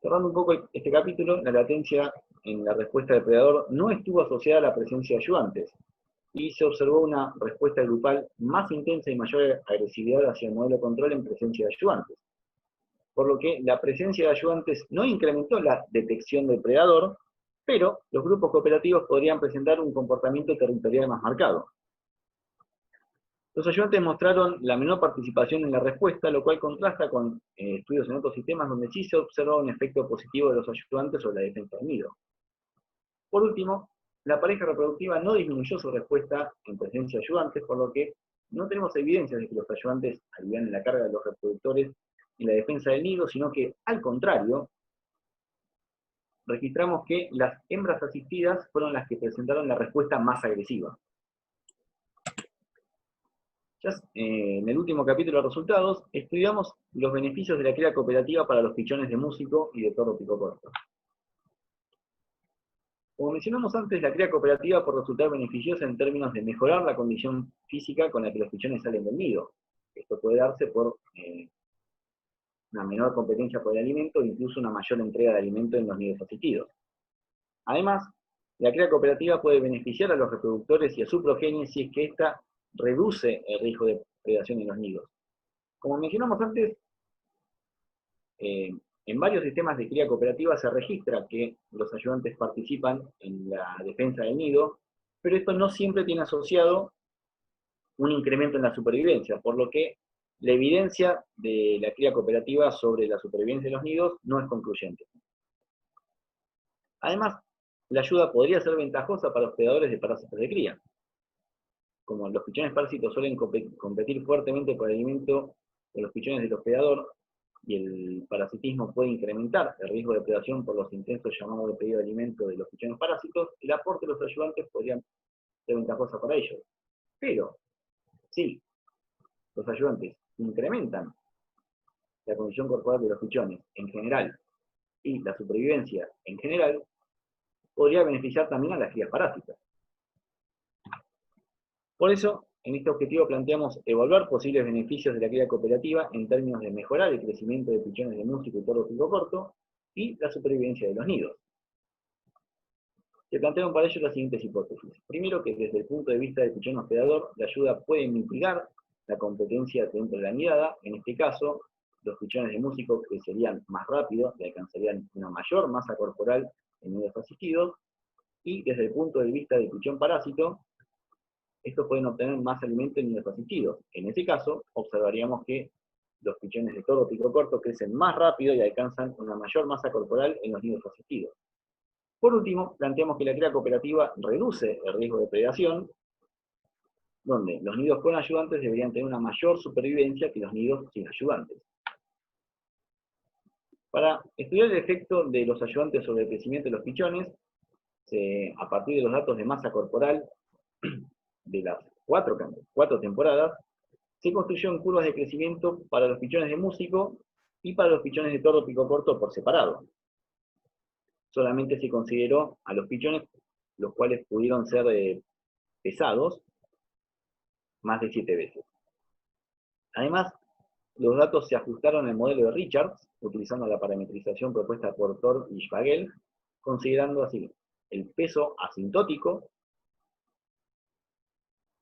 Cerrando un poco este capítulo, la latencia en la respuesta del predador no estuvo asociada a la presencia de ayudantes, y se observó una respuesta grupal más intensa y mayor agresividad hacia el modelo control en presencia de ayudantes. Por lo que la presencia de ayudantes no incrementó la detección del predador, pero los grupos cooperativos podrían presentar un comportamiento territorial más marcado. Los ayudantes mostraron la menor participación en la respuesta, lo cual contrasta con estudios en otros sistemas donde sí se observó un efecto positivo de los ayudantes sobre la defensa del nido. Por último, la pareja reproductiva no disminuyó su respuesta en presencia de ayudantes, por lo que no tenemos evidencias de que los ayudantes alivianen la carga de los reproductores en la defensa del nido, sino que, al contrario, registramos que las hembras asistidas fueron las que presentaron la respuesta más agresiva. Ya en el último capítulo de resultados, estudiamos los beneficios de la cría cooperativa para los pichones de músico y de toro pico corto. Como mencionamos antes, la cría cooperativa puede resultar beneficiosa en términos de mejorar la condición física con la que los pichones salen del nido. Esto puede darse por una menor competencia por el alimento e incluso una mayor entrega de alimento en los nidos asistidos. Además, la cría cooperativa puede beneficiar a los reproductores y a su progenie si es que ésta reduce el riesgo de predación en los nidos. Como mencionamos antes, en varios sistemas de cría cooperativa se registra que los ayudantes participan en la defensa del nido, pero esto no siempre tiene asociado un incremento en la supervivencia, por lo que la evidencia de la cría cooperativa sobre la supervivencia de los nidos no es concluyente. Además, la ayuda podría ser ventajosa para los predadores de parásitos de cría. como los pichones parásitos suelen competir fuertemente por el alimento de los pichones del hospedador, y el parasitismo puede incrementar el riesgo de predación por los intensos llamados de pedido de alimento de los pichones parásitos, el aporte de los ayudantes podría ser ventajoso para ellos. Pero, si los ayudantes incrementan la condición corporal de los pichones en general y la supervivencia en general, podría beneficiar también a las crías parásitas. Por eso, en este objetivo planteamos evaluar posibles beneficios de la cría cooperativa en términos de mejorar el crecimiento de pichones de músico y tordo pico corto y la supervivencia de los nidos. Se plantearon para ello las siguientes hipótesis. Primero, que desde el punto de vista del pichón hospedador, la ayuda puede mitigar la competencia dentro de la nidada. En este caso, los pichones de músico crecerían más rápido y alcanzarían una mayor masa corporal en nidos asistidos. Y desde el punto de vista del pichón parásito, estos pueden obtener más alimento en nidos asistidos. En ese caso, observaríamos que los pichones de tordo pico corto crecen más rápido y alcanzan una mayor masa corporal en los nidos asistidos. Por último, planteamos que la cría cooperativa reduce el riesgo de predación, donde los nidos con ayudantes deberían tener una mayor supervivencia que los nidos sin ayudantes. Para estudiar el efecto de los ayudantes sobre el crecimiento de los pichones, a partir de los datos de masa corporal de las cuatro temporadas, se construyeron curvas de crecimiento para los pichones de músico y para los pichones de tordo pico corto por separado. Solamente se consideró a los pichones los cuales pudieron ser pesados más de 7 veces. Además, los datos se ajustaron al modelo de Richards, utilizando la parametrización propuesta por Thor y Schwagel, considerando así el peso asintótico,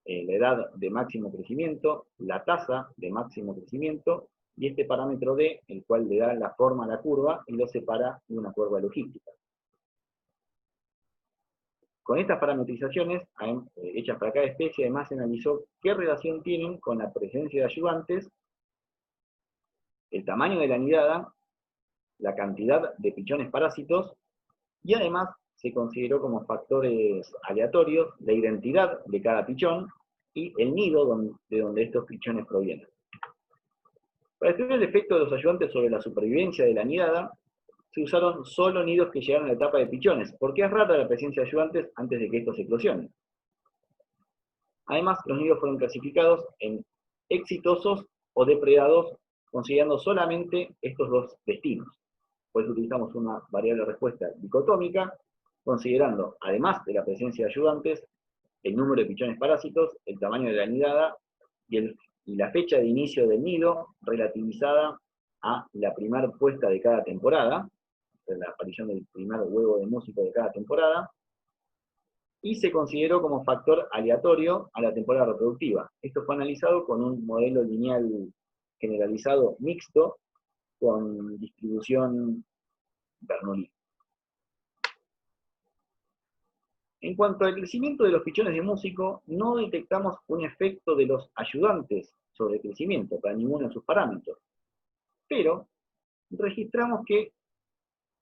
la edad de máximo crecimiento, la tasa de máximo crecimiento, y este parámetro D, el cual le da la forma a la curva y lo separa de una curva logística. Con estas parametrizaciones hechas para cada especie, además se analizó qué relación tienen con la presencia de ayudantes, el tamaño de la nidada, la cantidad de pichones parásitos, y además se consideró como factores aleatorios la identidad de cada pichón y el nido de donde estos pichones provienen. Para estudiar el efecto de los ayudantes sobre la supervivencia de la nidada, se usaron solo nidos que llegaron a la etapa de pichones, porque es rara la presencia de ayudantes antes de que estos eclosionen. Además, los nidos fueron clasificados en exitosos o depredados, considerando solamente estos dos destinos. Por eso utilizamos una variable de respuesta dicotómica, considerando, además de la presencia de ayudantes, el número de pichones parásitos, el tamaño de la nidada y la fecha de inicio del nido relativizada a la primera puesta de cada temporada, la aparición del primer huevo de músico de cada temporada, y se consideró como factor aleatorio a la temporada reproductiva. Esto fue analizado con un modelo lineal generalizado mixto con distribución Bernoulli. En cuanto al crecimiento de los pichones de músico, no detectamos un efecto de los ayudantes sobre el crecimiento para ninguno de sus parámetros, pero registramos que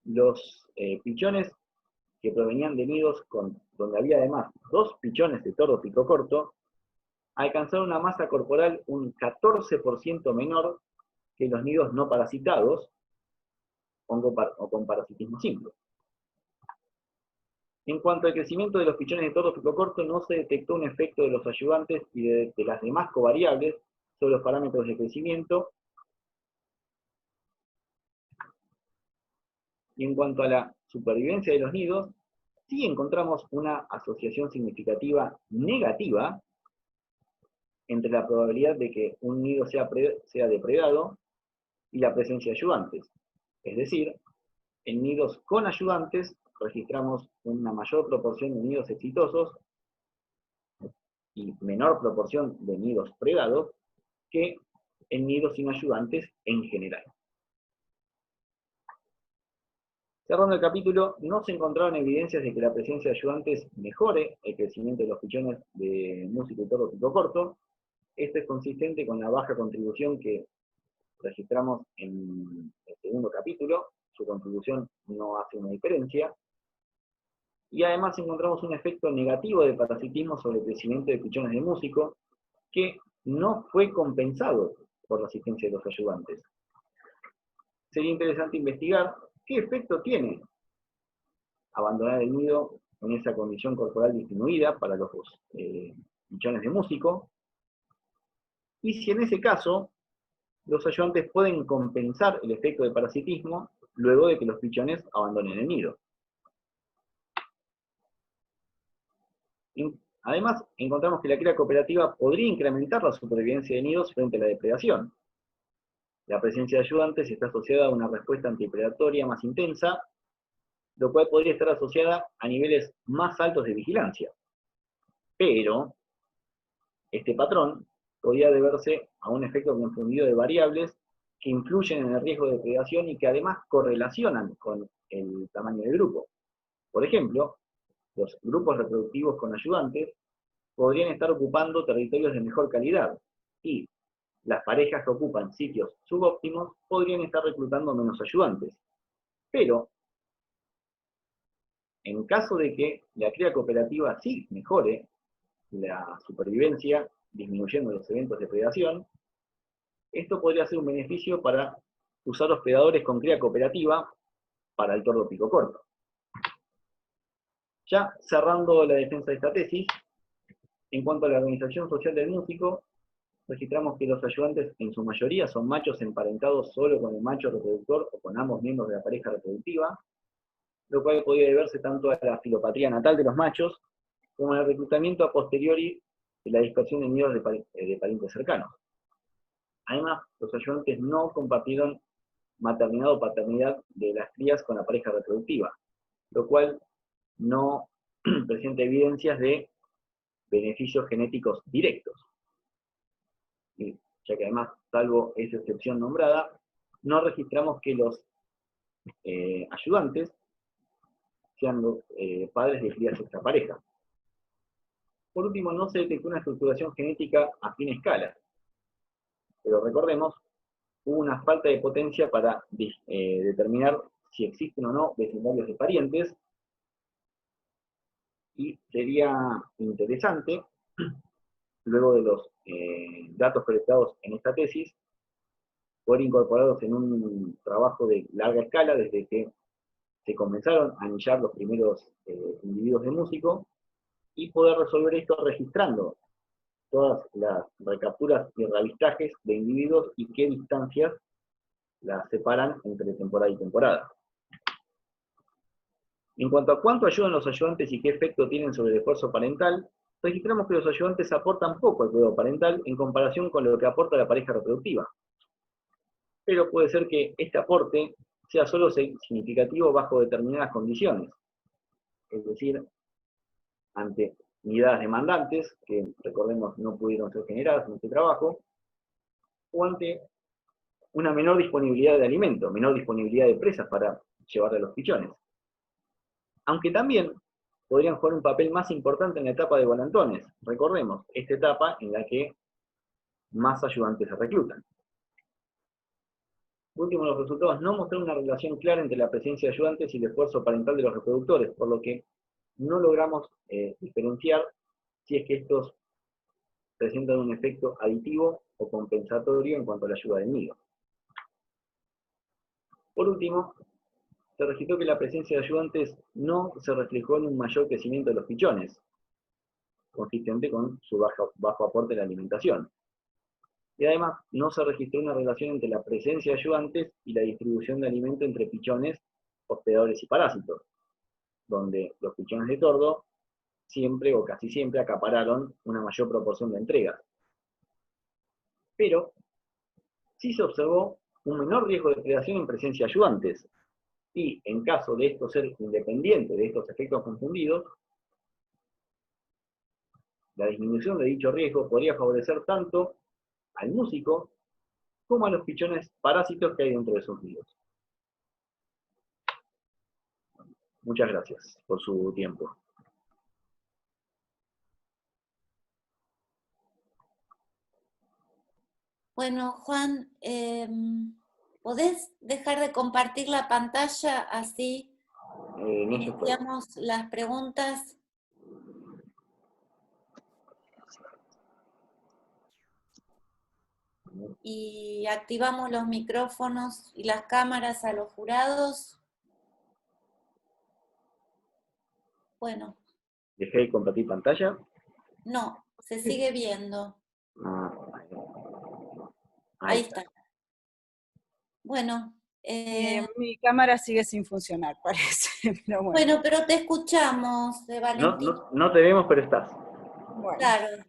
los pichones que provenían de nidos donde había además 2 pichones de tordo pico corto, alcanzaron una masa corporal un 14% menor que los nidos no parasitados o con parasitismo simple. En cuanto al crecimiento de los pichones de tordo pico corto, no se detectó un efecto de los ayudantes y de las demás covariables sobre los parámetros de crecimiento. Y en cuanto a la supervivencia de los nidos, sí encontramos una asociación significativa negativa entre la probabilidad de que un nido sea depredado y la presencia de ayudantes. Es decir, en nidos con ayudantes registramos una mayor proporción de nidos exitosos y menor proporción de nidos predados que en nidos sin ayudantes en general. Cerrando el capítulo, no se encontraron evidencias de que la presencia de ayudantes mejore el crecimiento de los pichones de músico y tordo pico corto. Esto es consistente con la baja contribución que registramos en el segundo capítulo. Su contribución no hace una diferencia. y además encontramos un efecto negativo de parasitismo sobre el crecimiento de pichones de músico que no fue compensado por la asistencia de los ayudantes. Sería interesante investigar qué efecto tiene abandonar el nido en esa condición corporal disminuida para los pichones de músico, y si en ese caso los ayudantes pueden compensar el efecto de parasitismo luego de que los pichones abandonen el nido. Además, encontramos que la cría cooperativa podría incrementar la supervivencia de nidos frente a la depredación. La presencia de ayudantes está asociada a una respuesta antipredatoria más intensa, lo cual podría estar asociada a niveles más altos de vigilancia. Pero este patrón podría deberse a un efecto confundido de variables que influyen en el riesgo de depredación y que además correlacionan con el tamaño del grupo. Por ejemplo, los grupos reproductivos con ayudantes podrían estar ocupando territorios de mejor calidad, y las parejas que ocupan sitios subóptimos podrían estar reclutando menos ayudantes. Pero, en caso de que la cría cooperativa sí mejore la supervivencia, disminuyendo los eventos de predación, esto podría ser un beneficio para usar hospedadores con cría cooperativa para el tordo pico corto. Ya cerrando la defensa de esta tesis, en cuanto a la organización social del músico, registramos que los ayudantes en su mayoría son machos emparentados solo con el macho reproductor o con ambos miembros de la pareja reproductiva, lo cual podría deberse tanto a la filopatría natal de los machos como al reclutamiento a posteriori de la dispersión de nidos de parientes cercanos. Además, los ayudantes no compartieron maternidad o paternidad de las crías con la pareja reproductiva, lo cual no presenta evidencias de beneficios genéticos directos. Y ya que además, salvo esa excepción nombrada, no registramos que los ayudantes sean los padres de crías extrapareja. Por último, no se detectó una estructuración genética a fin escala, pero recordemos, hubo una falta de potencia para determinar si existen o no vecindarios de parientes, y sería interesante, luego de los datos colectados en esta tesis, poder incorporarlos en un trabajo de larga escala desde que se comenzaron a anillar los primeros individuos de músico, y poder resolver esto registrando todas las recapturas y reavistajes de individuos y qué distancias las separan entre temporada y temporada. En cuanto a cuánto ayudan los ayudantes y qué efecto tienen sobre el esfuerzo parental, registramos que los ayudantes aportan poco al cuidado parental en comparación con lo que aporta la pareja reproductiva. Pero puede ser que este aporte sea solo significativo bajo determinadas condiciones, es decir, ante nidadas demandantes, que recordemos no pudieron ser generadas en este trabajo, o ante una menor disponibilidad de alimento, menor disponibilidad de presas para llevar a los pichones. Aunque también podrían jugar un papel más importante en la etapa de volantones. Recordemos, esta etapa en la que más ayudantes se reclutan. Por último, los resultados no mostraron una relación clara entre la presencia de ayudantes y el esfuerzo parental de los reproductores, por lo que no logramos diferenciar si es que estos presentan un efecto aditivo o compensatorio en cuanto a la ayuda del nido. Por último, se registró que la presencia de ayudantes no se reflejó en un mayor crecimiento de los pichones, consistente con su bajo aporte de la alimentación. Y además, no se registró una relación entre la presencia de ayudantes y la distribución de alimento entre pichones, hospedadores y parásitos, donde los pichones de tordo siempre o casi siempre acapararon una mayor proporción de entregas. Pero sí se observó un menor riesgo de predación en presencia de ayudantes, y en caso de esto ser independiente de estos efectos confundidos, la disminución de dicho riesgo podría favorecer tanto al músico como a los pichones parásitos que hay dentro de sus nidos. Muchas gracias por su tiempo. Bueno, Juan, ¿podés dejar de compartir la pantalla así en ellos pueden. Iniciamos las preguntas. Y activamos los micrófonos y las cámaras a los jurados. Bueno. ¿Dejé de compartir pantalla? No, se sigue viendo. Ah, ahí está. Bueno. Mi cámara sigue sin funcionar, parece. Pero bueno, pero te escuchamos, Valentín. No te vemos, pero estás. Bueno. Claro.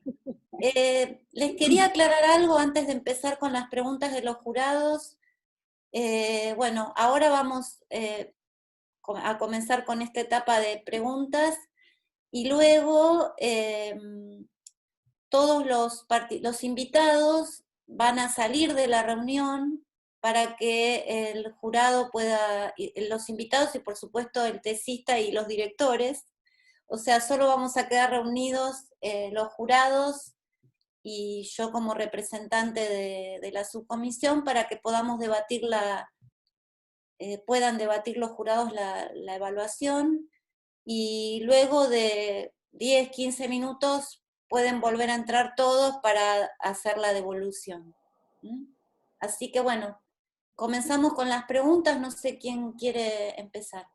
Les quería aclarar algo antes de empezar con las preguntas de los jurados. Bueno, ahora vamos a comenzar con esta etapa de preguntas y luego todos los invitados van a salir de la reunión para que el jurado pueda, los invitados y por supuesto el tesista y los directores, o sea, solo vamos a quedar reunidos los jurados y yo como representante de la subcomisión para que podamos debatir puedan debatir los jurados la evaluación, y luego de 10, 15 minutos pueden volver a entrar todos para hacer la devolución. Así que bueno, comenzamos con las preguntas, no sé quién quiere empezar.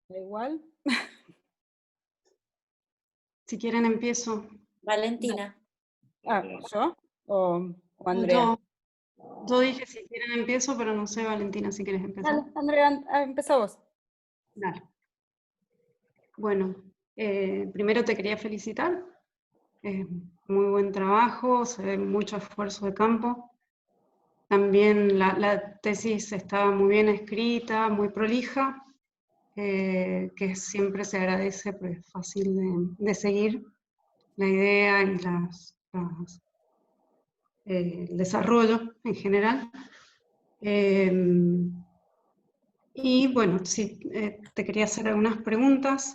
Da igual. Si quieren empiezo. Valentina. ¿Yo? ¿O Andrea? Yo dije si quieren empiezo, pero no sé, Valentina, si quieres empezar. Dale, Andrea, empezá vos. Dale. Bueno, primero te quería felicitar. Muy buen trabajo, se ve mucho esfuerzo de campo. También la tesis estaba muy bien escrita, muy prolija, que siempre se agradece, pues es fácil de seguir la idea y el desarrollo en general. Y bueno, sí, te quería hacer algunas preguntas.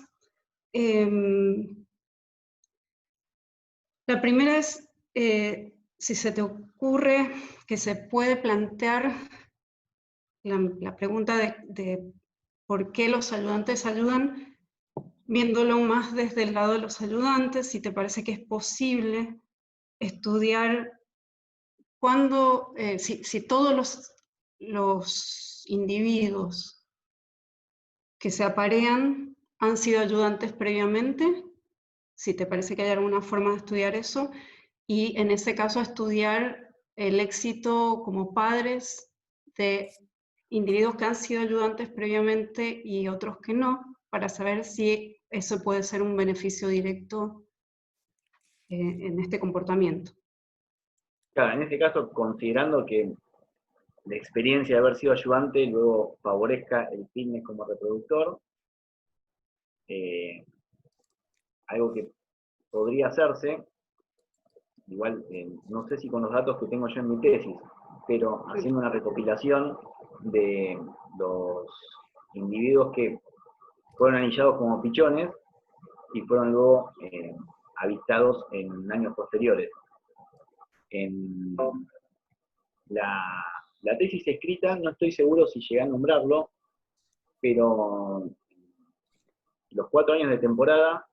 La primera es, si se te ocurre que se puede plantear la pregunta de por qué los ayudantes ayudan, viéndolo más desde el lado de los ayudantes, si te parece que es posible estudiar cuando, si todos los individuos que se aparean han sido ayudantes previamente, si te parece que hay alguna forma de estudiar eso, y en ese caso estudiar el éxito como padres de individuos que han sido ayudantes previamente y otros que no, para saber si eso puede ser un beneficio directo en este comportamiento. Claro, en este caso, considerando que la experiencia de haber sido ayudante luego favorezca el fitness como reproductor, algo que podría hacerse, igual no sé si con los datos que tengo yo en mi tesis, pero haciendo una recopilación de los individuos que fueron anillados como pichones y fueron luego avistados en años posteriores. En la tesis escrita, no estoy seguro si llegué a nombrarlo, pero los 4 años de temporada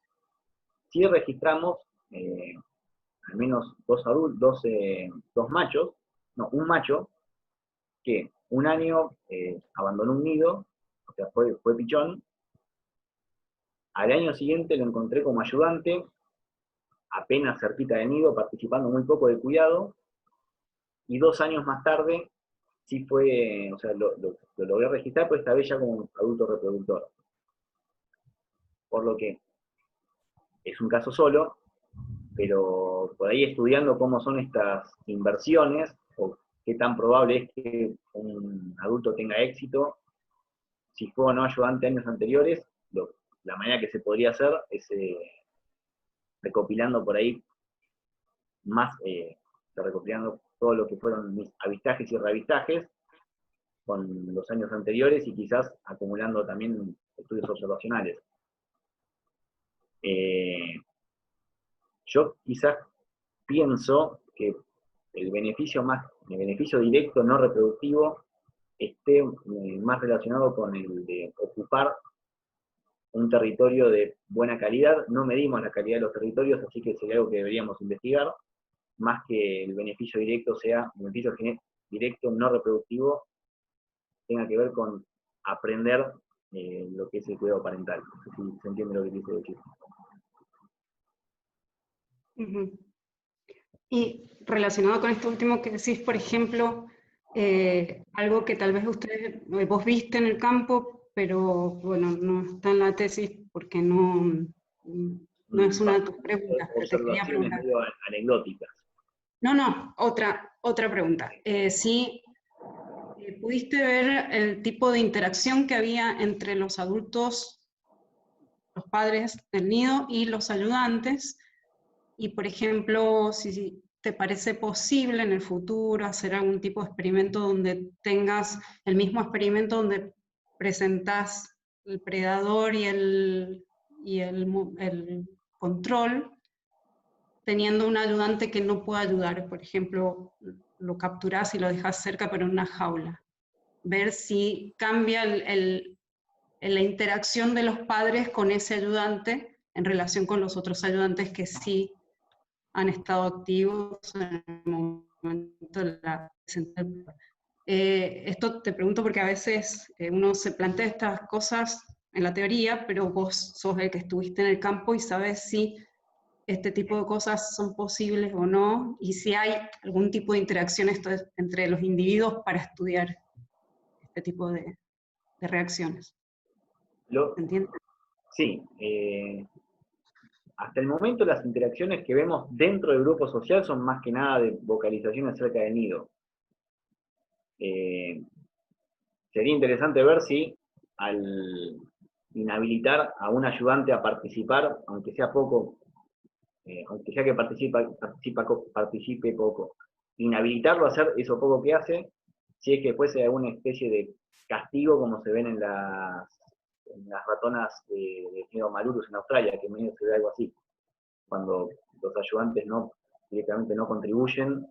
sí registramos al menos dos machos, no, un macho, que un año abandonó un nido, o sea, fue pichón. Al año siguiente lo encontré como ayudante, apenas cerquita del nido, participando muy poco de cuidado, y 2 años más tarde sí fue, o sea, lo logré registrar, pues esta vez ya como un adulto reproductor. Por lo que es un caso solo, pero por ahí estudiando cómo son estas inversiones, o qué tan probable es que un adulto tenga éxito, si fue o no ayudante años anteriores, la manera que se podría hacer es recopilando por ahí más, recopilando todo lo que fueron mis avistajes y reavistajes con los años anteriores y quizás acumulando también estudios observacionales. Yo quizás pienso que el beneficio directo no reproductivo esté más relacionado con el de ocupar un territorio de buena calidad. No medimos la calidad de los territorios, así que sería algo que deberíamos investigar, más que el beneficio directo sea, el beneficio directo no reproductivo, tenga que ver con aprender lo que es el cuidado parental. No sé si se entiende lo que quise decir. Y relacionado con esto último que decís, por ejemplo, algo que tal vez vos viste en el campo, pero bueno, no está en la tesis porque no es una de tus preguntas, pero te quería Observaciones preguntar. medio anecdóticas. No, otra pregunta. Si pudiste ver el tipo de interacción que había entre los adultos, los padres del nido y los ayudantes, y por ejemplo, si te parece posible en el futuro hacer algún tipo de experimento donde tengas el mismo experimento donde presentás el predador y el control, teniendo un ayudante que no pueda ayudar. Por ejemplo, lo capturás y lo dejas cerca pero en una jaula. Ver si cambia la interacción de los padres con ese ayudante en relación con los otros ayudantes que sí han estado activos en el momento de la presentación. Esto te pregunto porque a veces uno se plantea estas cosas en la teoría, pero vos sos el que estuviste en el campo y sabes si este tipo de cosas son posibles o no, y si hay algún tipo de interacción entre los individuos para estudiar este tipo de reacciones. ¿Se entiende? Sí. Hasta el momento las interacciones que vemos dentro del grupo social son más que nada de vocalización acerca del nido. Sería interesante ver si al inhabilitar a un ayudante a participar, aunque sea poco, aunque sea que participe poco, inhabilitarlo a hacer eso poco que hace, si es que fuese alguna especie de castigo como se ven en las ratonas de nido Malurus en Australia, que medio se ve algo así. Cuando los ayudantes directamente no contribuyen,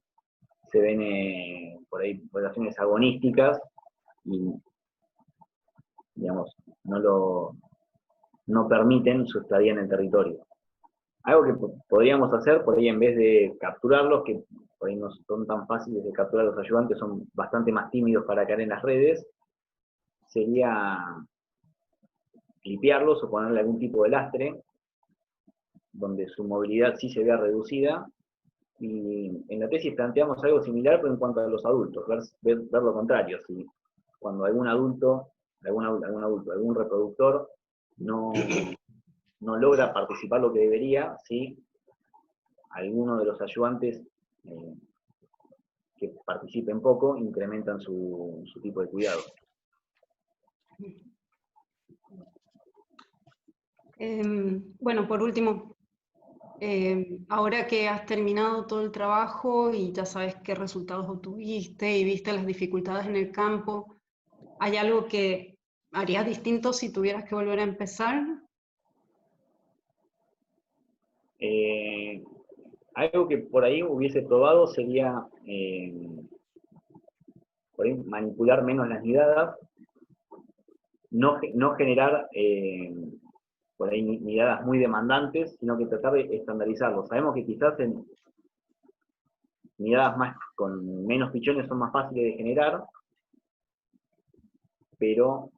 se ven por ahí relaciones agonísticas y, digamos, no permiten su estadía en el territorio. Algo que podríamos hacer, por ahí en vez de capturarlos, que por ahí no son tan fáciles de capturar los ayudantes, son bastante más tímidos para caer en las redes, sería limpiarlos o ponerle algún tipo de lastre, donde su movilidad sí se vea reducida. Y en la tesis planteamos algo similar, pero en cuanto a los adultos, ver lo contrario. Si cuando algún reproductor no logra participar lo que debería, si alguno de los ayudantes que participen poco incrementan su tipo de cuidado. Bueno, por último, ahora que has terminado todo el trabajo y ya sabes qué resultados obtuviste y viste las dificultades en el campo, ¿hay algo que harías distinto si tuvieras que volver a empezar? Algo que por ahí hubiese probado sería por ahí manipular menos las nidadas, no generar por ahí nidadas muy demandantes, sino que tratar de estandarizarlo. Sabemos que quizás en nidadas con menos pichones son más fáciles de generar, pero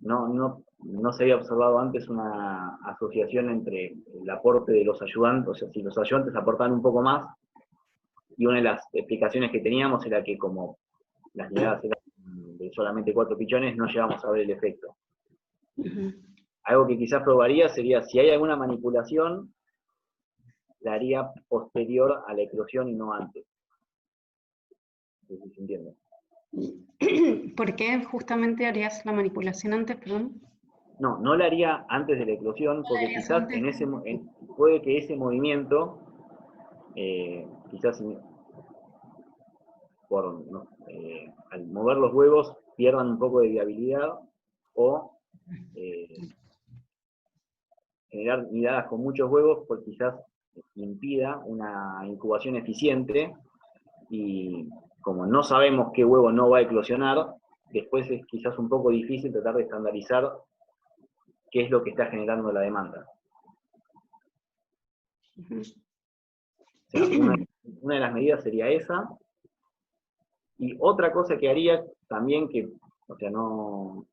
no se había observado antes una asociación entre el aporte de los ayudantes, o sea, si los ayudantes aportaban un poco más, y una de las explicaciones que teníamos era que como las nidadas eran de solamente 4 pichones, no llegamos a ver el efecto. Algo que quizás probaría sería, si hay alguna manipulación, la haría posterior a la eclosión y no antes. No sé si se entiende. ¿Por qué justamente harías la manipulación antes, perdón? No la haría antes de la eclosión, porque quizás puede que ese movimiento, quizás al mover los huevos pierdan un poco de viabilidad, o generar nidadas con muchos huevos, pues quizás impida una incubación eficiente y como no sabemos qué huevo no va a eclosionar, después es quizás un poco difícil tratar de estandarizar qué es lo que está generando la demanda. Ujú. O sea, una de las medidas sería esa. Y otra cosa que haría también, que, o sea, no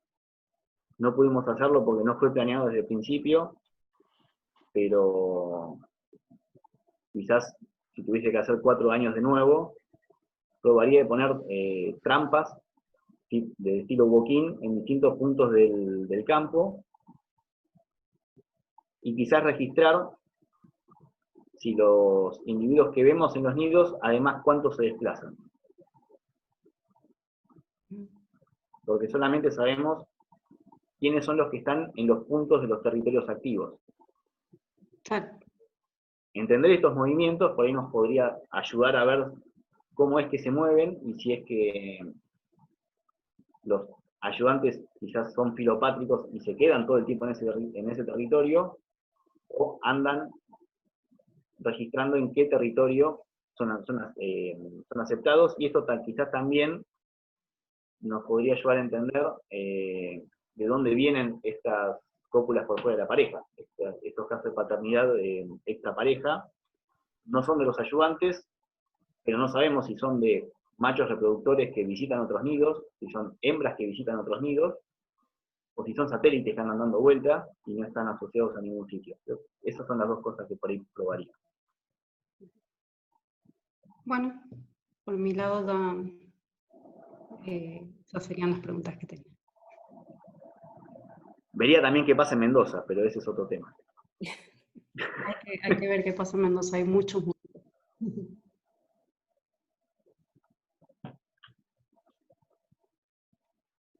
pudimos hacerlo porque no fue planeado desde el principio, pero quizás si tuviese que hacer 4 años de nuevo, probaría de poner trampas de estilo walk-in en distintos puntos del campo, y quizás registrar si los individuos que vemos en los nidos, además cuántos se desplazan. Porque solamente sabemos quiénes son los que están en los puntos de los territorios activos. Claro. Entender estos movimientos por ahí nos podría ayudar a ver cómo es que se mueven y si es que los ayudantes quizás son filopátricos y se quedan todo el tiempo en ese territorio, o andan registrando en qué territorio son aceptados, y esto quizás también nos podría ayudar a entender de dónde vienen estas cópulas por fuera de la pareja. Estos casos de paternidad extra pareja no son de los ayudantes, pero no sabemos si son de machos reproductores que visitan otros nidos, si son hembras que visitan otros nidos, o si son satélites que andan dando vueltas y no están asociados a ningún sitio. Esas son las dos cosas que por ahí probaría. Bueno, por mi lado esas serían las preguntas que tenía. Vería también qué pasa en Mendoza, pero ese es otro tema. Hay que ver qué pasa en Mendoza, hay muchos.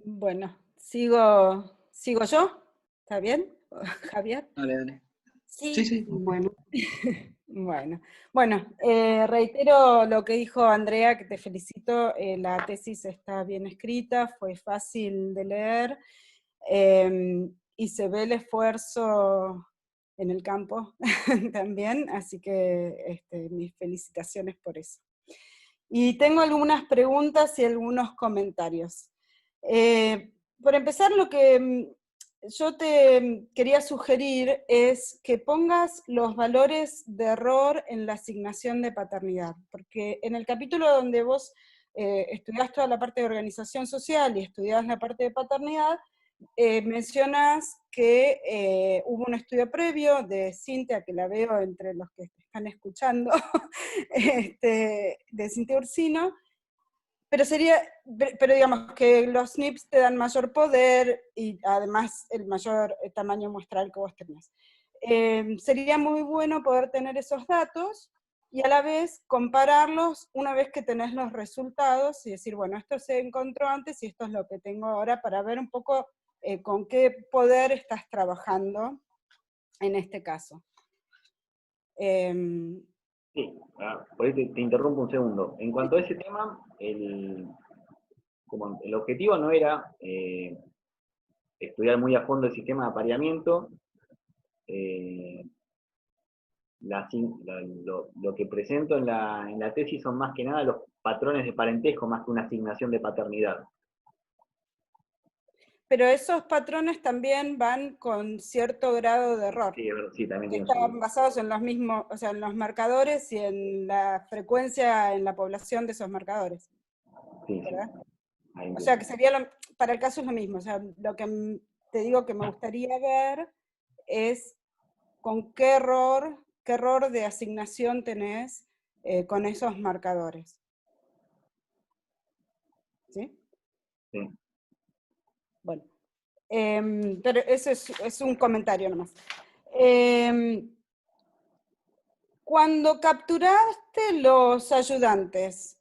Bueno, sigo yo. ¿Está bien, Javier? Dale, dale. Sí. Sí, sí. Bueno, Bueno, reitero lo que dijo Andrea, que te felicito. La tesis está bien escrita, fue fácil de leer, y se ve el esfuerzo en el campo también, así que mis felicitaciones por eso. Y tengo algunas preguntas y algunos comentarios. Por empezar, lo que yo te quería sugerir es que pongas los valores de error en la asignación de paternidad, porque en el capítulo donde vos estudiás toda la parte de organización social y estudiás la parte de paternidad, mencionas que hubo un estudio previo de Cintia, que la veo entre los que están escuchando, de Cintia Ursino, pero digamos que los SNPs te dan mayor poder y además el mayor tamaño muestral que vos tenés. Sería muy bueno poder tener esos datos y a la vez compararlos una vez que tenés los resultados y decir, bueno, esto se encontró antes y esto es lo que tengo ahora, para ver un poco con qué poder estás trabajando en este caso. Sí, por ahí te interrumpo un segundo. En cuanto a ese tema, como el objetivo no era estudiar muy a fondo el sistema de apareamiento, lo que presento en la tesis son más que nada los patrones de parentesco, más que una asignación de paternidad. Pero esos patrones también van con cierto grado de error. Sí, también tienen Están basados en los mismos, o sea, en los marcadores y en la frecuencia en la población de esos marcadores. Sí, ¿verdad? Sí. O sea, que sería, para el caso es lo mismo. O sea, lo que te digo que me gustaría ver es con qué error de asignación tenés con esos marcadores. ¿Sí? Sí. Bueno, pero eso es un comentario nomás. Cuando capturaste los ayudantes,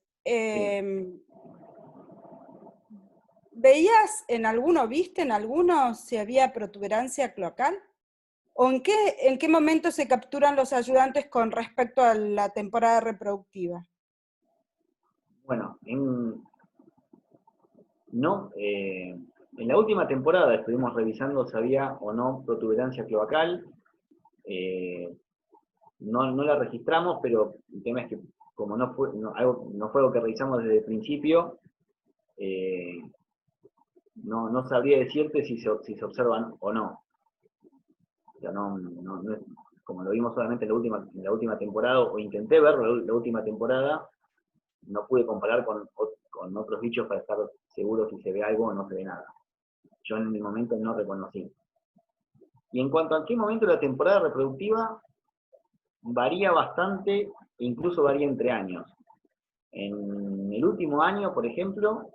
¿veías en alguno, viste en alguno si había protuberancia cloacal? ¿O en qué momento se capturan los ayudantes con respecto a la temporada reproductiva? Bueno, en la última temporada estuvimos revisando si había o no protuberancia cloacal. No la registramos, pero el tema es que como no fue algo que realizamos desde el principio, no sabría decirte si se observan o no. O sea, no es, como lo vimos solamente en la última temporada, o intenté ver la última temporada, no pude comparar con otros bichos para estar seguro si se ve algo o no se ve nada. Yo en el momento no reconocí. Y en cuanto a qué momento de la temporada reproductiva, varía bastante, e incluso varía entre años. En el último año, por ejemplo,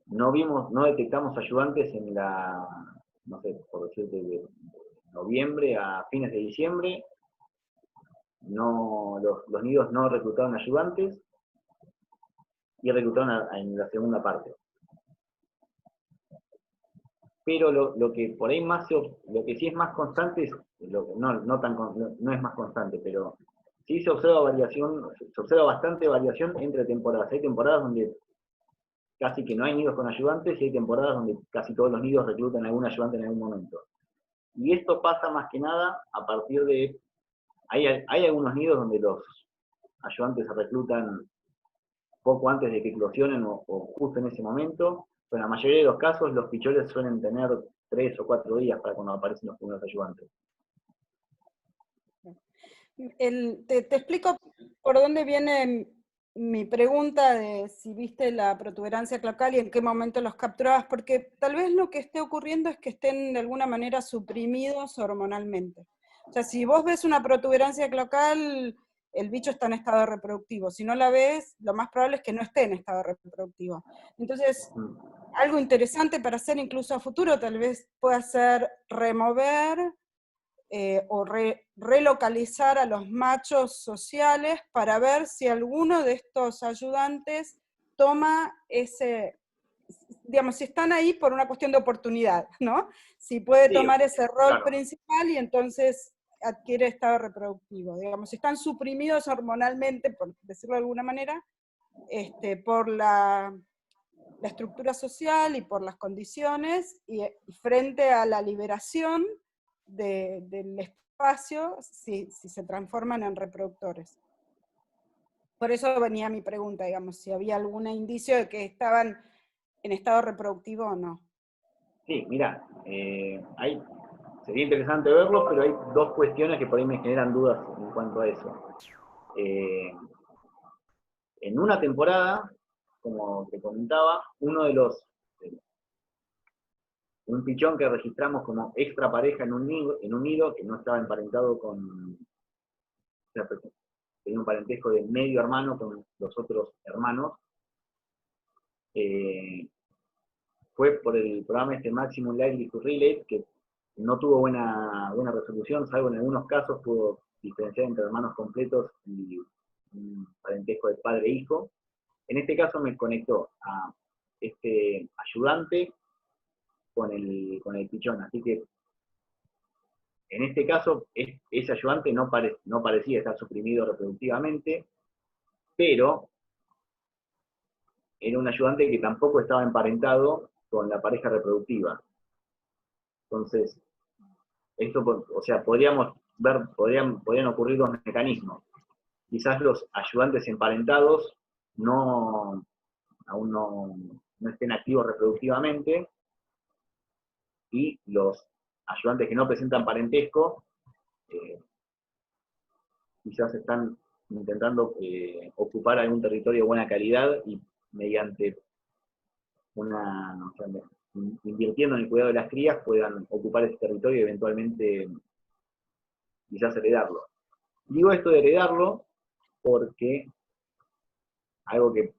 no detectamos ayudantes en no sé, por decirte, de noviembre a fines de diciembre. Los nidos no reclutaron ayudantes y reclutaron en la segunda parte. Pero lo que por ahí lo que sí es más constante no es más constante, pero sí se observa bastante variación entre temporadas. Hay temporadas donde casi que no hay nidos con ayudantes, y hay temporadas donde casi todos los nidos reclutan algún ayudante en algún momento. Y esto pasa más que nada a partir de... Hay algunos nidos donde los ayudantes se reclutan poco antes de que eclosionen o justo en ese momento, pero en la mayoría de los casos los pichones suelen tener 3 o 4 días para cuando aparecen los primeros ayudantes. Te explico por dónde viene mi pregunta de si viste la protuberancia cloacal y en qué momento los capturabas, porque tal vez lo que esté ocurriendo es que estén de alguna manera suprimidos hormonalmente. O sea, si vos ves una protuberancia cloacal, el bicho está en estado reproductivo. Si no la ves, lo más probable es que no esté en estado reproductivo. Entonces, algo interesante para hacer incluso a futuro tal vez pueda ser remover o relocalizar a los machos sociales para ver si alguno de estos ayudantes toma digamos, si están ahí por una cuestión de oportunidad, ¿no? Si puede tomar ese rol principal y entonces adquiere estado reproductivo. Digamos, si están suprimidos hormonalmente, por decirlo de alguna manera, por la estructura social y por las condiciones, y frente a la liberación del espacio, si se transforman en reproductores. Por eso venía mi pregunta, digamos, si había algún indicio de que estaban en estado reproductivo o no. Sí, mira, sería interesante verlos, pero hay dos cuestiones que por ahí me generan dudas en cuanto a eso. En una temporada, como te comentaba, un pichón que registramos como extra pareja en un nido que no estaba emparentado con, o sea, tenía un parentesco de medio hermano con los otros hermanos, fue por el programa Maximum Likelihood Relay, que no tuvo buena resolución, salvo en algunos casos pudo diferenciar entre hermanos completos y un parentesco de padre e hijo. En este caso me conectó a este ayudante con el pichón, así que en este caso ese ayudante no parecía estar suprimido reproductivamente, pero era un ayudante que tampoco estaba emparentado con la pareja reproductiva. Entonces, esto, o sea, podrían ocurrir dos mecanismos. Quizás los ayudantes emparentados aún no estén activos reproductivamente, y los ayudantes que no presentan parentesco quizás están intentando ocupar algún territorio de buena calidad y mediante invirtiendo en el cuidado de las crías puedan ocupar ese territorio y eventualmente quizás heredarlo. Digo esto de heredarlo porque algo que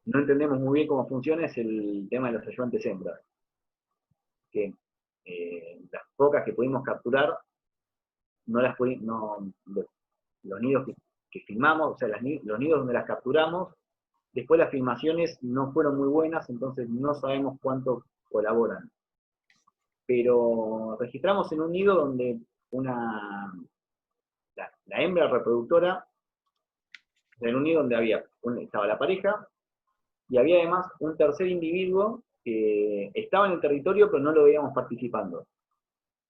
no entendemos muy bien cómo funciona es el tema de los ayudantes hembras. Que las pocas que pudimos capturar, los nidos que filmamos, o sea, los nidos donde las capturamos, después las filmaciones no fueron muy buenas, entonces no sabemos cuánto colaboran. Pero registramos en un nido donde la hembra reproductora, en un nido donde estaba la pareja, y había además un tercer individuo que estaba en el territorio pero no lo veíamos participando.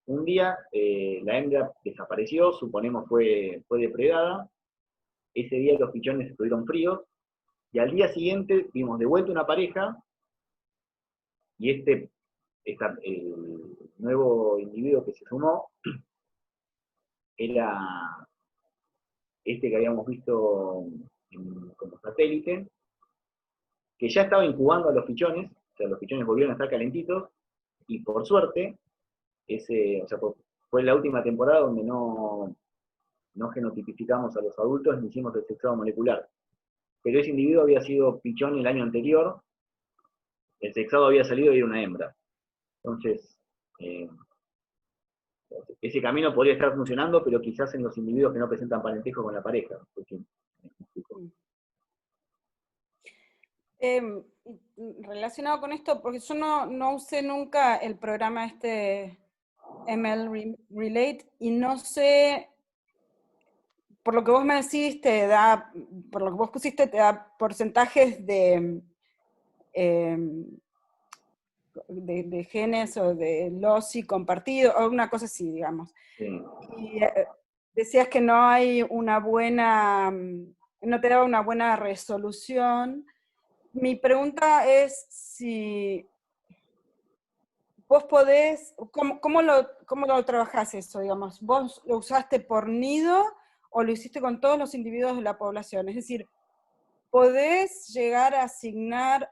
Un día la hembra desapareció, suponemos fue depredada, ese día los pichones estuvieron fríos, y al día siguiente vimos de vuelta una pareja, y el nuevo individuo que se sumó era este que habíamos visto como satélite, que ya estaba incubando a los pichones, o sea, los pichones volvieron a estar calentitos, y por suerte, fue la última temporada donde no genotipificamos a los adultos ni hicimos el sexado molecular. Pero ese individuo había sido pichón el año anterior, el sexado había salido y era una hembra. Entonces, ese camino podría estar funcionando, pero quizás en los individuos que no presentan parentesco con la pareja. Relacionado con esto, porque yo no usé nunca el programa ML Relate, y no sé, por lo que vos me decís, por lo que vos pusiste, te da porcentajes de genes o de loci compartido, o una cosa así, digamos. Sí. Y decías que no hay no te daba una buena resolución. Mi pregunta es si vos podés, ¿cómo lo trabajás eso, digamos? ¿Vos lo usaste por nido o lo hiciste con todos los individuos de la población? Es decir, ¿podés llegar a asignar,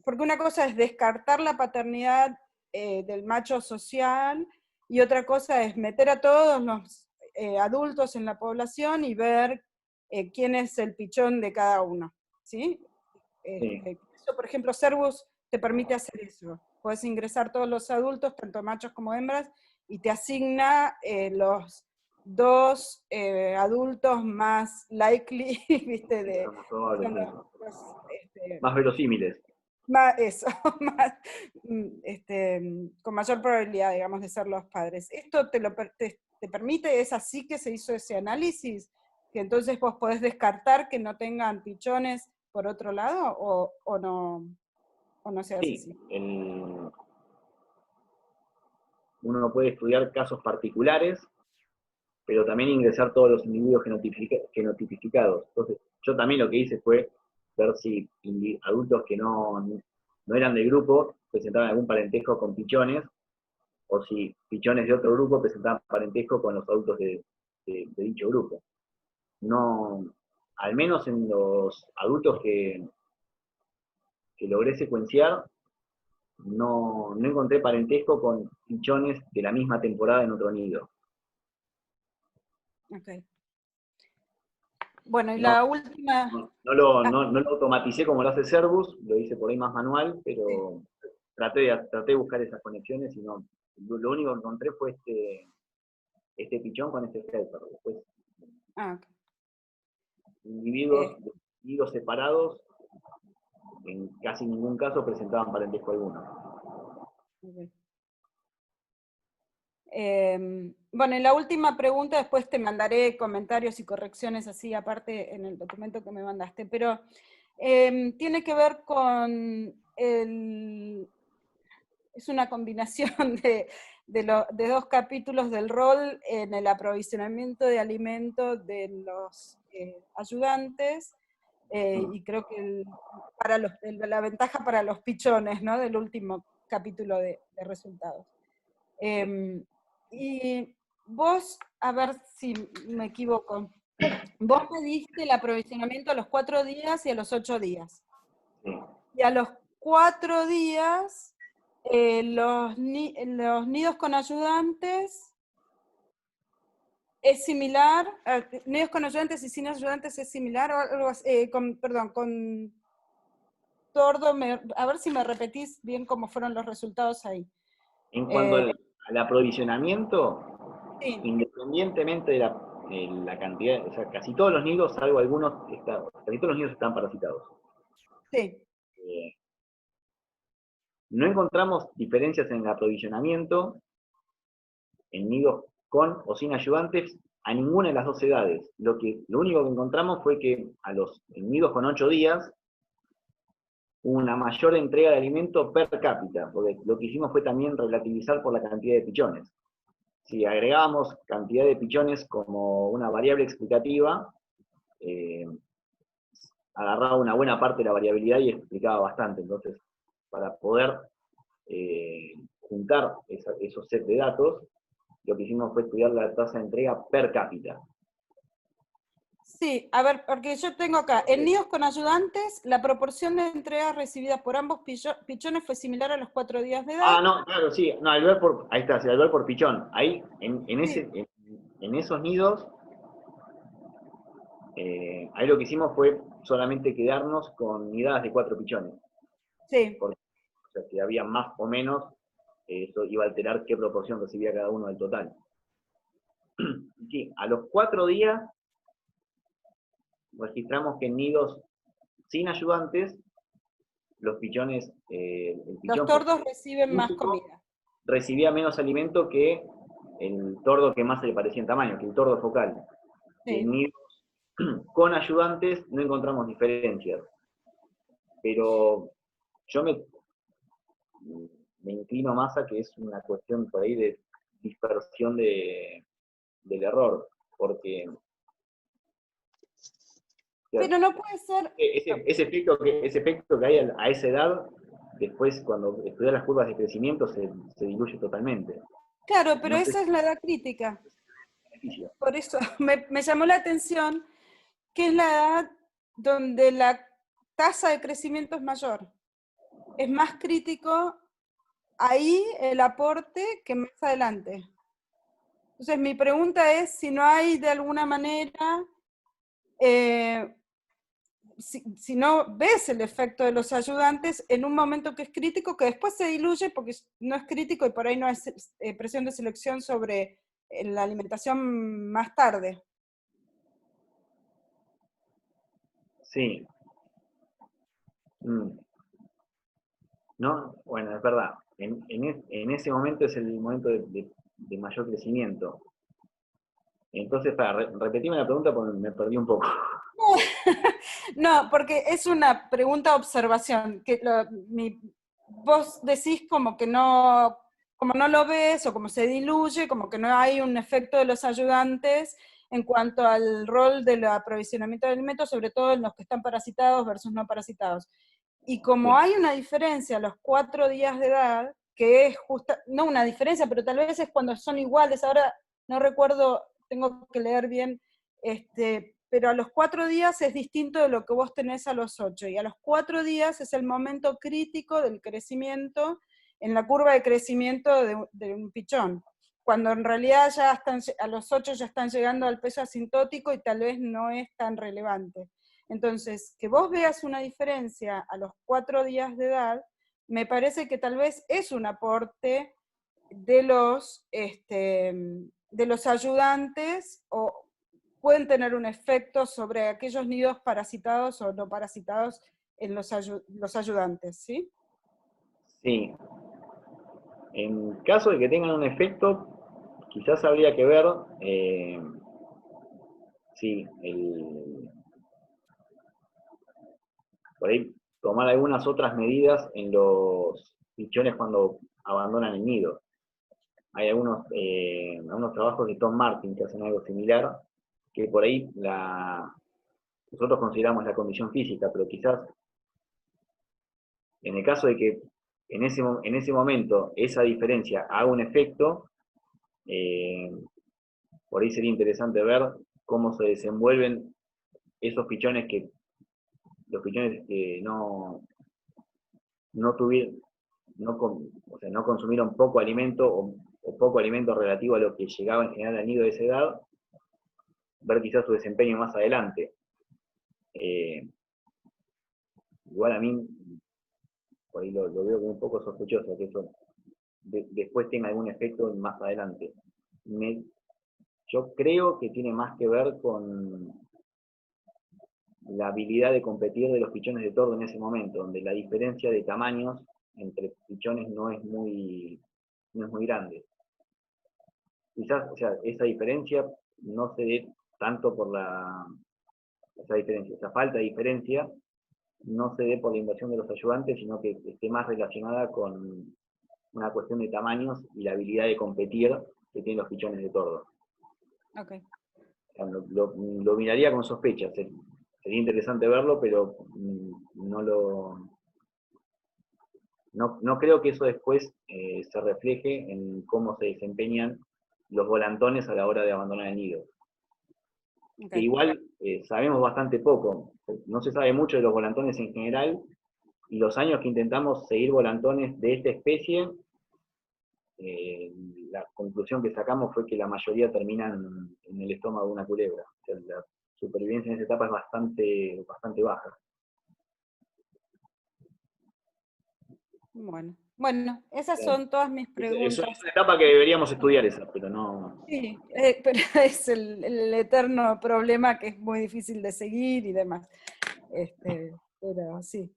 porque una cosa es descartar la paternidad del macho social, y otra cosa es meter a todos los adultos en la población y ver quién es el pichón de cada uno, ¿sí? Eso, por ejemplo, Servus te permite hacer eso. Puedes ingresar todos los adultos, tanto machos como hembras, y te asigna los dos adultos más likely, ¿viste? Más verosímiles. Eso, con mayor probabilidad, digamos, de ser los padres. ¿Esto te permite, es así que se hizo ese análisis? ¿Que entonces vos podés descartar que no tengan pichones por otro lado, o no se hace así? Uno no puede estudiar casos particulares, pero también ingresar todos los individuos genotipificados. Entonces, yo también lo que hice fue ver si adultos que no eran del grupo presentaban algún parentesco con pichones, o si pichones de otro grupo presentaban parentesco con los adultos de dicho grupo. No, al menos en los adultos que logré secuenciar, no encontré parentesco con pichones de la misma temporada en otro nido. Okay. Bueno, y la última... No lo automaticé como lo hace Servus, lo hice por ahí más manual, pero sí. traté de buscar esas conexiones, y no. Lo único que encontré fue este pichón con este helper. Después, okay. individuos separados, en casi ningún caso presentaban parentesco alguno. Okay. Bueno, y la última pregunta, después te mandaré comentarios y correcciones así aparte en el documento que me mandaste, pero tiene que ver con es una combinación de dos capítulos del rol en el aprovisionamiento de alimentos de los ayudantes, y creo que la ventaja para los pichones, ¿no? Del último capítulo de resultados. Y vos, a ver si me equivoco, vos me diste el aprovisionamiento a los 4 días y a los 8 días. Sí. Y a los 4 días, los nidos con ayudantes es similar, nidos con ayudantes y sin ayudantes es similar, o algo así, con tordo, a ver si me repetís bien cómo fueron los resultados ahí. En cuanto al aprovisionamiento, sí. Independientemente de la cantidad, o sea, casi todos los nidos, salvo algunos, casi todos los nidos están parasitados. Sí. No encontramos diferencias en el aprovisionamiento en nidos con o sin ayudantes a ninguna de las dos edades. Lo único que encontramos fue que en nidos con 8 días hubo una mayor entrega de alimento per cápita, porque lo que hicimos fue también relativizar por la cantidad de pichones. Si agregábamos cantidad de pichones como una variable explicativa, agarraba una buena parte de la variabilidad y explicaba bastante. Entonces, para poder juntar esos sets de datos, lo que hicimos fue estudiar la tasa de entrega per cápita. Sí, a ver, porque yo tengo acá, en nidos con ayudantes, la proporción de entregas recibidas por ambos pichones fue similar a los 4 días de edad. Ah, no, claro, sí, no, al ver por, ahí está, sí, al ver por pichón. Ahí, en esos nidos, ahí lo que hicimos fue solamente quedarnos con nidadas de 4 pichones. Sí. Porque, o sea, si había más o menos, eso iba a alterar qué proporción recibía cada uno del total. Sí, a los 4 días registramos que en nidos sin ayudantes, los pichones, el pichón Los tordos reciben más comida. recibía menos alimento que el tordo que más se le parecía en tamaño, que el tordo focal. Sí. En nidos con ayudantes no encontramos diferencias. Pero yo me inclino más a que es una cuestión por ahí de dispersión del error, porque pero no puede ser... Ese efecto que hay a esa edad, después cuando estudias las curvas de crecimiento se diluye totalmente. Claro, pero No esa es la edad crítica. Por eso me llamó la atención que es la edad donde la tasa de crecimiento es mayor. Es más crítico ahí el aporte que más adelante. Entonces mi pregunta es si no hay de alguna manera, si no ves el efecto de los ayudantes en un momento que es crítico, que después se diluye porque no es crítico y por ahí no hay presión de selección sobre la alimentación más tarde. Sí. No, bueno, es verdad. En ese momento es el momento de mayor crecimiento. Entonces, repetirme la pregunta porque me perdí un poco. No, porque es una pregunta de observación. Que vos decís como no lo ves o como se diluye, como que no hay un efecto de los ayudantes en cuanto al rol del aprovisionamiento de alimentos, sobre todo en los que están parasitados versus no parasitados. Y como hay una diferencia a los 4 días de edad, que es no una diferencia, pero tal vez es cuando son iguales, ahora no recuerdo, tengo que leer bien, pero a los 4 días es distinto de lo que vos tenés a los 8, y a los 4 días es el momento crítico del crecimiento, en la curva de crecimiento de un pichón, cuando en realidad ya a los 8 ya están llegando al peso asintótico y tal vez no es tan relevante. Entonces, que vos veas una diferencia a los 4 días de edad, me parece que tal vez es un aporte de los ayudantes, o pueden tener un efecto sobre aquellos nidos parasitados o no parasitados en los ayudantes, ¿sí? Sí. En caso de que tengan un efecto, quizás habría que ver sí, por ahí tomar algunas otras medidas en los pichones cuando abandonan el nido. Hay algunos trabajos de Tom Martin que hacen algo similar, que por ahí nosotros consideramos la condición física, pero quizás en el caso de que en ese momento esa diferencia haga un efecto, por ahí sería interesante ver cómo se desenvuelven esos pichones los pichones que no tuvieron, no consumieron poco alimento o poco alimento relativo a lo que llegaba en general al nido de esa edad, ver quizás su desempeño más adelante. Igual a mí, por ahí lo veo como un poco sospechoso, que eso después tenga algún efecto más adelante. Yo creo que tiene más que ver con la habilidad de competir de los pichones de tordo en ese momento, donde la diferencia de tamaños entre pichones no es muy grande. Quizás, o sea, esa diferencia no se dé tanto por esa falta de diferencia no se dé por la invasión de los ayudantes, sino que esté más relacionada con una cuestión de tamaños y la habilidad de competir que tienen los pichones de tordo. Ok. Lo miraría con sospecha. Sería interesante verlo, pero no creo que eso después se refleje en cómo se desempeñan los volantones a la hora de abandonar el nido. Ok. Que igual sabemos bastante poco. No se sabe mucho de los volantones en general, y los años que intentamos seguir volantones de esta especie, la conclusión que sacamos fue que la mayoría terminan en el estómago de una culebra. O sea, la supervivencia en esa etapa es bastante baja. Bueno, esas son todas mis preguntas. Es una etapa que deberíamos estudiar esa, pero no... Sí, pero es el eterno problema que es muy difícil de seguir y demás. Pero sí,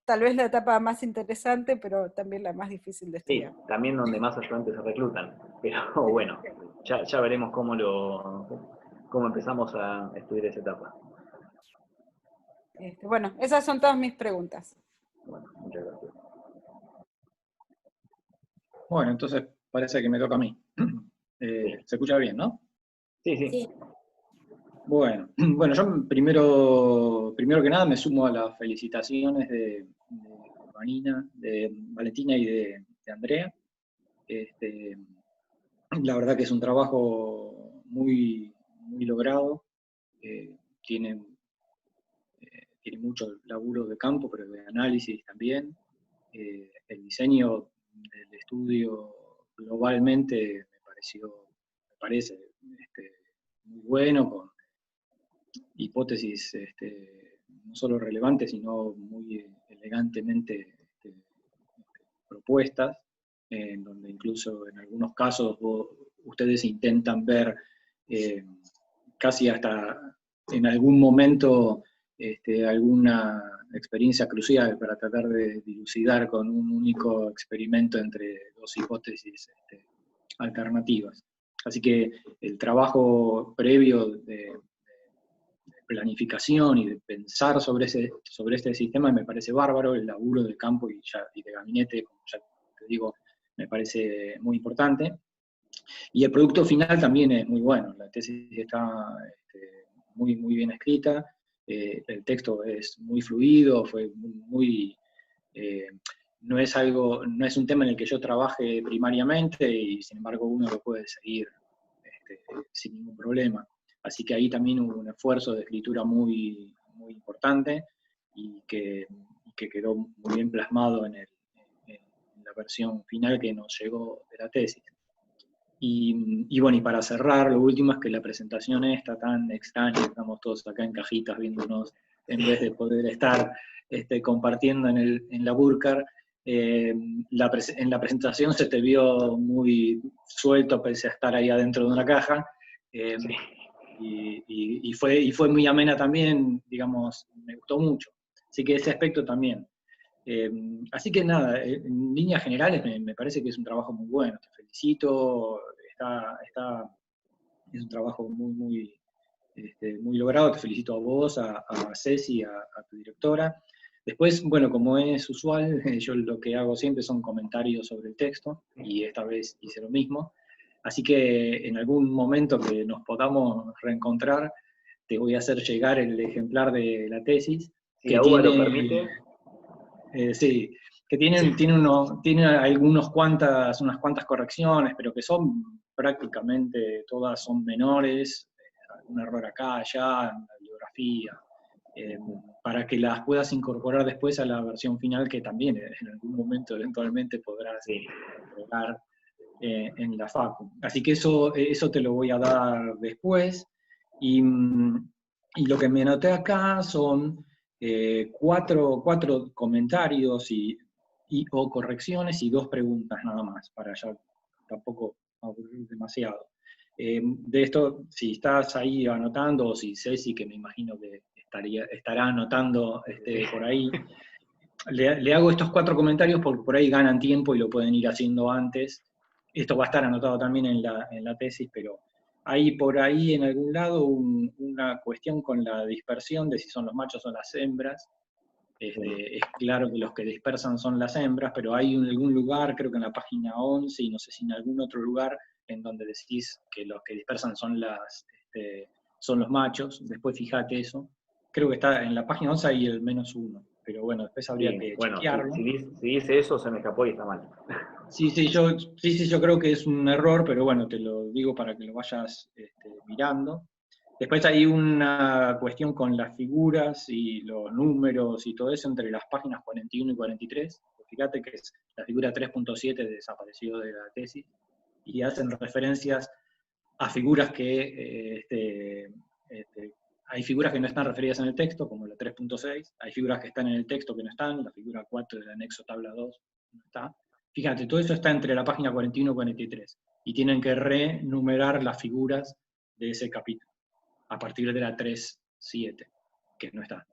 tal vez la etapa más interesante, pero también la más difícil de Sí, estudiar. también donde más ayudantes se reclutan. Pero bueno, ya veremos cómo empezamos a estudiar esa etapa. Bueno, esas son todas mis preguntas. Bueno, muchas gracias. Bueno, entonces parece que me toca a mí. Sí. Se escucha bien, ¿no? Sí. Sí. Bueno, yo primero que nada me sumo a las felicitaciones de Vanina, de Valentina y de Andrea. La verdad que es un trabajo muy, muy logrado. Tiene mucho laburo de campo, pero de análisis también. El diseño del estudio globalmente me parece muy bueno, con hipótesis no solo relevantes, sino muy elegantemente propuestas, en donde incluso en algunos casos ustedes intentan ver casi hasta en algún momento alguna experiencia crucial para tratar de dilucidar con un único experimento entre dos hipótesis alternativas. Así que el trabajo previo de planificación y de pensar sobre este sistema me parece bárbaro. El laburo de campo y de gabinete, como ya te digo, me parece muy importante. Y el producto final también es muy bueno. La tesis está muy, muy bien escrita. El texto es muy fluido, no es un tema en el que yo trabaje primariamente, y sin embargo uno lo puede seguir sin ningún problema. Así que ahí también hubo un esfuerzo de escritura muy, muy importante, y que quedó muy bien plasmado en la versión final que nos llegó de la tesis. Y bueno, y para cerrar, lo último es que la presentación está tan extraña, estamos todos acá en cajitas viéndonos, en vez de poder estar compartiendo en la Burkhardt. En la presentación se te vio muy suelto, pese a estar ahí adentro de una caja, Sí. y fue muy amena también, digamos, me gustó mucho. Así que ese aspecto también. Así que nada, en líneas generales me parece que es un trabajo muy bueno, te felicito, es un trabajo muy, muy, muy logrado, te felicito a vos, a Ceci, a tu directora. Después, bueno, como es usual, yo lo que hago siempre son comentarios sobre el texto, y esta vez hice lo mismo. Así que en algún momento que nos podamos reencontrar, te voy a hacer llegar el ejemplar de la tesis. Si que la UBA lo tiene, permite. sí, que tiene unas cuantas correcciones, pero que son prácticamente todas son menores, algún error acá, allá, en la bibliografía, para que las puedas incorporar después a la versión final, que también en algún momento eventualmente podrás entregar en la Facu. Así que eso te lo voy a dar después. Y lo que me anoté acá son cuatro comentarios o correcciones y 2 preguntas nada más, para ya tampoco aburrir demasiado. De esto, si estás ahí anotando, o si Ceci, que me imagino que estará anotando por ahí, le hago estos 4 comentarios porque por ahí ganan tiempo y lo pueden ir haciendo antes. Esto va a estar anotado también en la tesis, pero hay por ahí en algún lado una cuestión con la dispersión de si son los machos o las hembras. Es claro que los que dispersan son las hembras, pero hay en algún lugar, creo que en la página 11, y no sé si en algún otro lugar, en donde decís que los que dispersan son las son los machos, después fíjate eso. Creo que está en la página 11 hay el -1, pero bueno, después habría que chequearlo. Si dice eso, se me escapó y está mal. Sí, yo creo que es un error, pero bueno, te lo digo para que lo vayas mirando. Después hay una cuestión con las figuras y los números y todo eso entre las páginas 41 y 43. Fíjate que es la figura 3.7 desapareció de la tesis, y hacen referencias a figuras que hay figuras que no están referidas en el texto, como la 3.6, hay figuras que están en el texto que no están, la figura 4 del anexo tabla 2 no está. Fíjate, todo eso está entre la página 41 y 43, y tienen que renumerar las figuras de ese capítulo, a partir de la 3.7, que no está.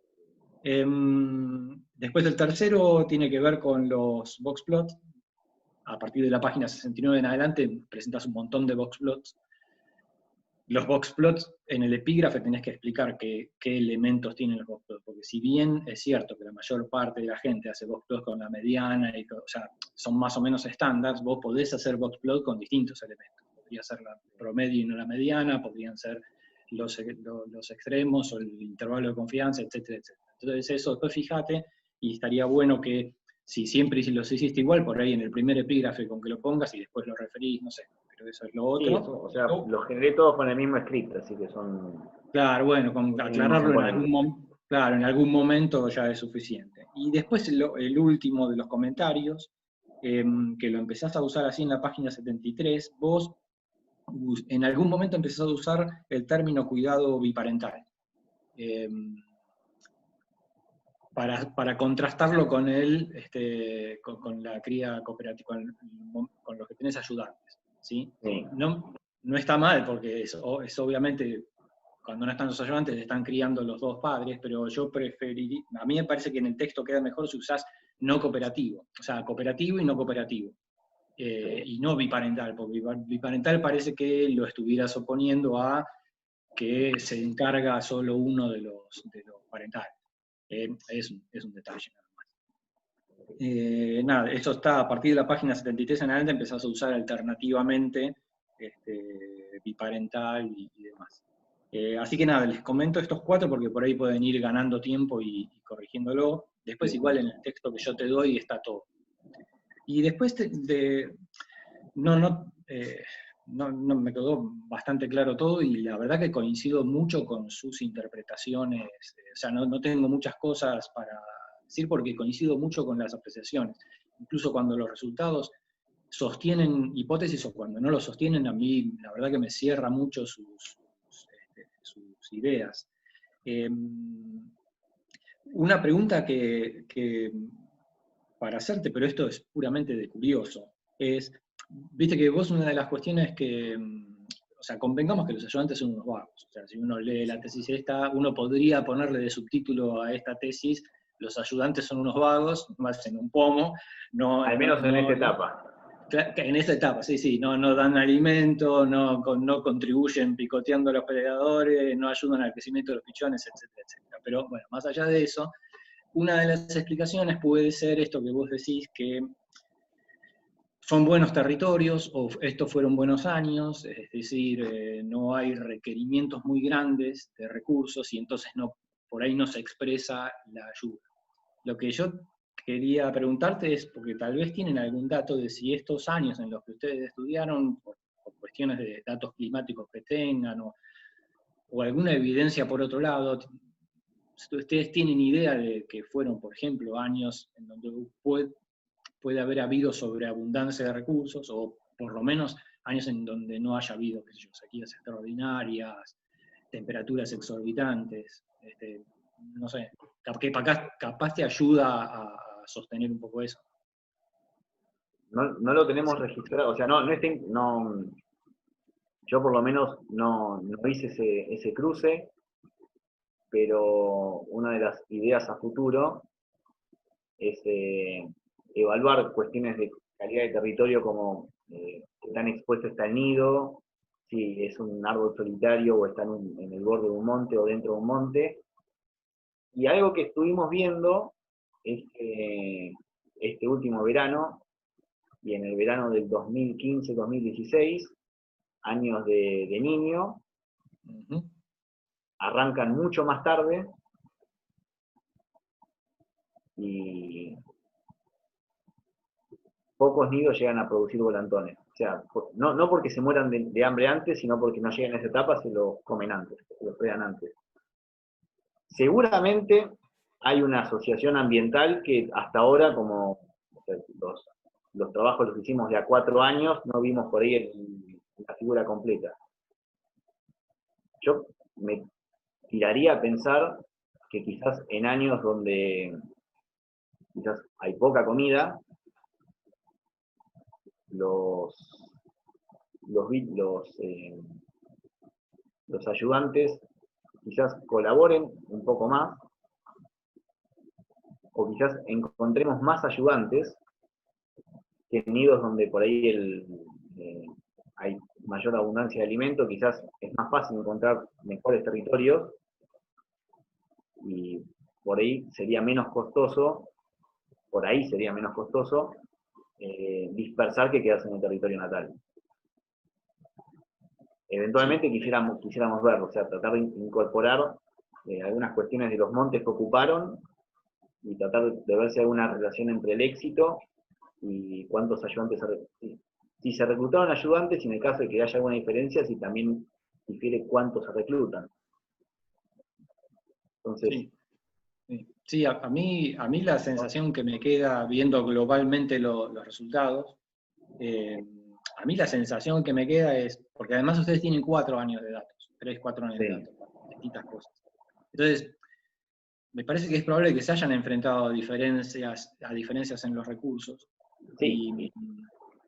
Después el tercero tiene que ver con los boxplots. A partir de la página 69 en adelante presentas un montón de boxplots. Los boxplots, en el epígrafe tenés que explicar qué elementos tienen los boxplots, porque si bien es cierto que la mayor parte de la gente hace boxplots con la mediana, o sea, son más o menos estándares, vos podés hacer boxplot con distintos elementos. Podría ser la promedio y no la mediana, podrían ser los extremos o el intervalo de confianza, etcétera, etcétera. Entonces eso después fíjate, y estaría bueno que si siempre los hiciste igual, por ahí en el primer epígrafe con que lo pongas y después lo referís, no sé, pero eso es lo otro. Sí, eso, o sea, los generé todos con el mismo script, así que son... Claro, bueno, con aclararlo en algún momento ya es suficiente. Y después el último de los comentarios, que lo empezás a usar así en la página 73, vos en algún momento empezás a usar el término cuidado biparental. Para contrastarlo con con la cría cooperativa, con los que tenés ayudantes, ¿sí? Sí. No está mal, porque es obviamente, cuando no están los ayudantes, están criando los dos padres, pero yo preferiría, a mí me parece que en el texto queda mejor si usás no cooperativo, o sea, cooperativo y no cooperativo, y no biparental, porque biparental parece que lo estuvieras oponiendo a que se encarga solo uno de los parentales. Es un detalle nada más. Eso está a partir de la página 73 en adelante, empezás a usar alternativamente biparental y demás. Así que nada, les comento estos 4 porque por ahí pueden ir ganando tiempo y corrigiéndolo. Después igual en el texto que yo te doy está todo. Y después no me quedó bastante claro todo, y la verdad que coincido mucho con sus interpretaciones, o sea, no tengo muchas cosas para decir porque coincido mucho con las apreciaciones. Incluso cuando los resultados sostienen hipótesis o cuando no lo sostienen, a mí la verdad que me cierra mucho sus ideas. Una pregunta que para hacerte, pero esto es puramente de curioso, es, viste que vos una de las cuestiones que, o sea, convengamos que los ayudantes son unos vagos, o sea, si uno lee la tesis esta, uno podría ponerle de subtítulo a esta tesis, los ayudantes son unos vagos, más en un pomo, al menos en esta etapa. En esta etapa, sí, no dan alimento, no contribuyen picoteando a los predadores, no ayudan al crecimiento de los pichones, etcétera, etcétera. Pero bueno, más allá de eso, una de las explicaciones puede ser esto que vos decís, que son buenos territorios, o estos fueron buenos años, es decir, no hay requerimientos muy grandes de recursos, y entonces por ahí no se expresa la ayuda. Lo que yo quería preguntarte es, porque tal vez tienen algún dato de si estos años en los que ustedes estudiaron, por cuestiones de datos climáticos que tengan, o alguna evidencia por otro lado, ustedes tienen idea de que fueron, por ejemplo, años en donde puede haber habido sobreabundancia de recursos, o por lo menos años en donde no haya habido, qué sé yo, sequías extraordinarias, temperaturas exorbitantes, no sé, que capaz te ayuda a sostener un poco eso. No lo tenemos registrado, o sea, yo por lo menos no hice ese cruce, pero una de las ideas a futuro es evaluar cuestiones de calidad de territorio, como qué tan expuesto está el nido, si es un árbol solitario o está en el borde de un monte o dentro de un monte. Y algo que estuvimos viendo es que este último verano, y en el verano del 2015-2016, años de niño, arrancan mucho más tarde y pocos nidos llegan a producir volantones. O sea, no porque se mueran de hambre antes, sino porque no llegan a esa etapa, se lo comen antes, se lo fregan antes. Seguramente hay una asociación ambiental que hasta ahora, como o sea, los trabajos los hicimos de a 4 años, no vimos por ahí la figura completa. Yo me tiraría a pensar que quizás en años donde quizás hay poca comida, los ayudantes quizás colaboren un poco más, o quizás encontremos más ayudantes que en nidos donde por ahí hay mayor abundancia de alimento, quizás es más fácil encontrar mejores territorios, y por ahí sería menos costoso, dispersar que quedarse en el territorio natal. Eventualmente quisiéramos verlo, o sea, tratar de incorporar algunas cuestiones de los montes que ocuparon y tratar de ver si hay alguna relación entre el éxito y cuántos ayudantes si se reclutaron ayudantes, y en el caso de que haya alguna diferencia, si también difiere cuántos se reclutan. Entonces, sí, a mí la sensación que me queda viendo globalmente los resultados, a mí la sensación que me queda es, porque además ustedes tienen 4 años de datos, 3, 4 años de datos, distintas cosas. Entonces, me parece que es probable que se hayan enfrentado a diferencias en los recursos. sí.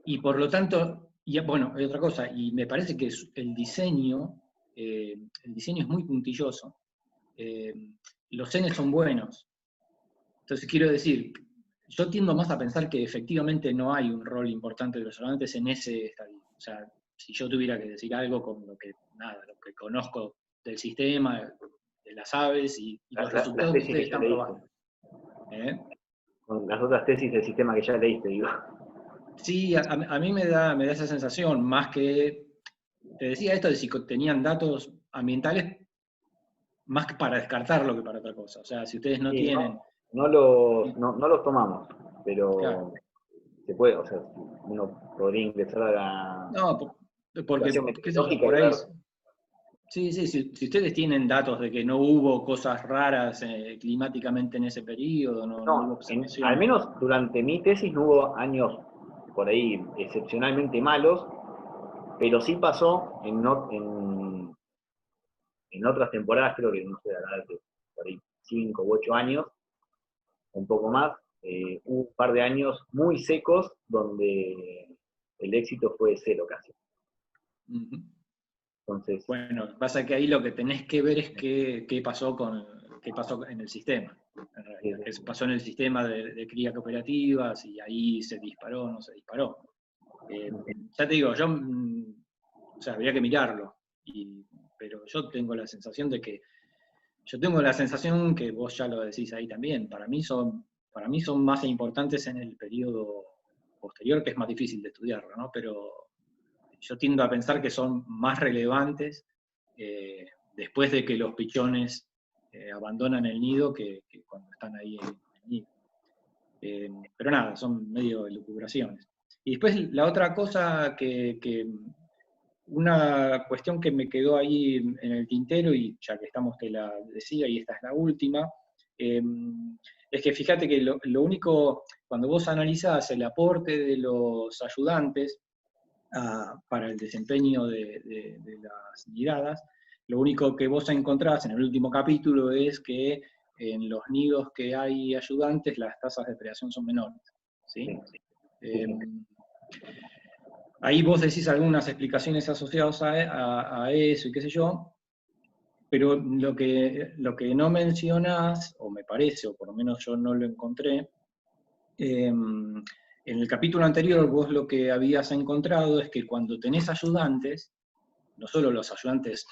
Y por lo tanto, bueno, hay otra cosa, y me parece que el diseño es muy puntilloso. Los N son buenos. Entonces quiero decir, yo tiendo más a pensar que efectivamente no hay un rol importante de los ayudantes en ese estadio. O sea, si yo tuviera que decir algo con lo que conozco del sistema, de las aves y los resultados que ustedes están probando. Con las otras tesis del sistema que ya leíste, digo. Sí, a mí me da esa sensación, más que, te decía esto de si tenían datos ambientales, más que para descartarlo que para otra cosa. O sea, si ustedes no tienen... No los tomamos, pero claro, se puede, o sea, uno podría ingresar a la... No, porque qué sé yo, por ahí... Sí, si ustedes tienen datos de que no hubo cosas raras climáticamente en ese periodo, no hubo observación. Al menos durante mi tesis no hubo años por ahí excepcionalmente malos, pero sí pasó en otras temporadas, creo que, no sé, por ahí 5 u 8 años, un poco más, hubo un par de años muy secos donde el éxito fue 0 casi. Entonces, bueno, pasa que ahí lo que tenés que ver es qué pasó en el sistema. En realidad, qué pasó en el sistema de cría cooperativa, si ahí se disparó o no se disparó. Ya te digo, o sea, habría que mirarlo, pero yo tengo la sensación que vos ya lo decís ahí también, para mí son más importantes en el periodo posterior, que es más difícil de estudiarlo, ¿no? Pero yo tiendo a pensar que son más relevantes después de que los pichones abandonan el nido que cuando están ahí en el nido. Pero nada, son medio elucubraciones. Y después la otra cosa una cuestión que me quedó ahí en el tintero, y ya que estamos te la decía, y esta es la última, es que fíjate que lo único, cuando vos analizás el aporte de los ayudantes para el desempeño de las nidadas, lo único que vos encontrás en el último capítulo es que en los nidos que hay ayudantes las tasas de predación son menores. ¿Sí? Ahí vos decís algunas explicaciones asociadas a eso y qué sé yo, pero lo que no mencionás, o me parece, o por lo menos yo no lo encontré, en el capítulo anterior vos lo que habías encontrado es que cuando tenés ayudantes, no solo los ayudantes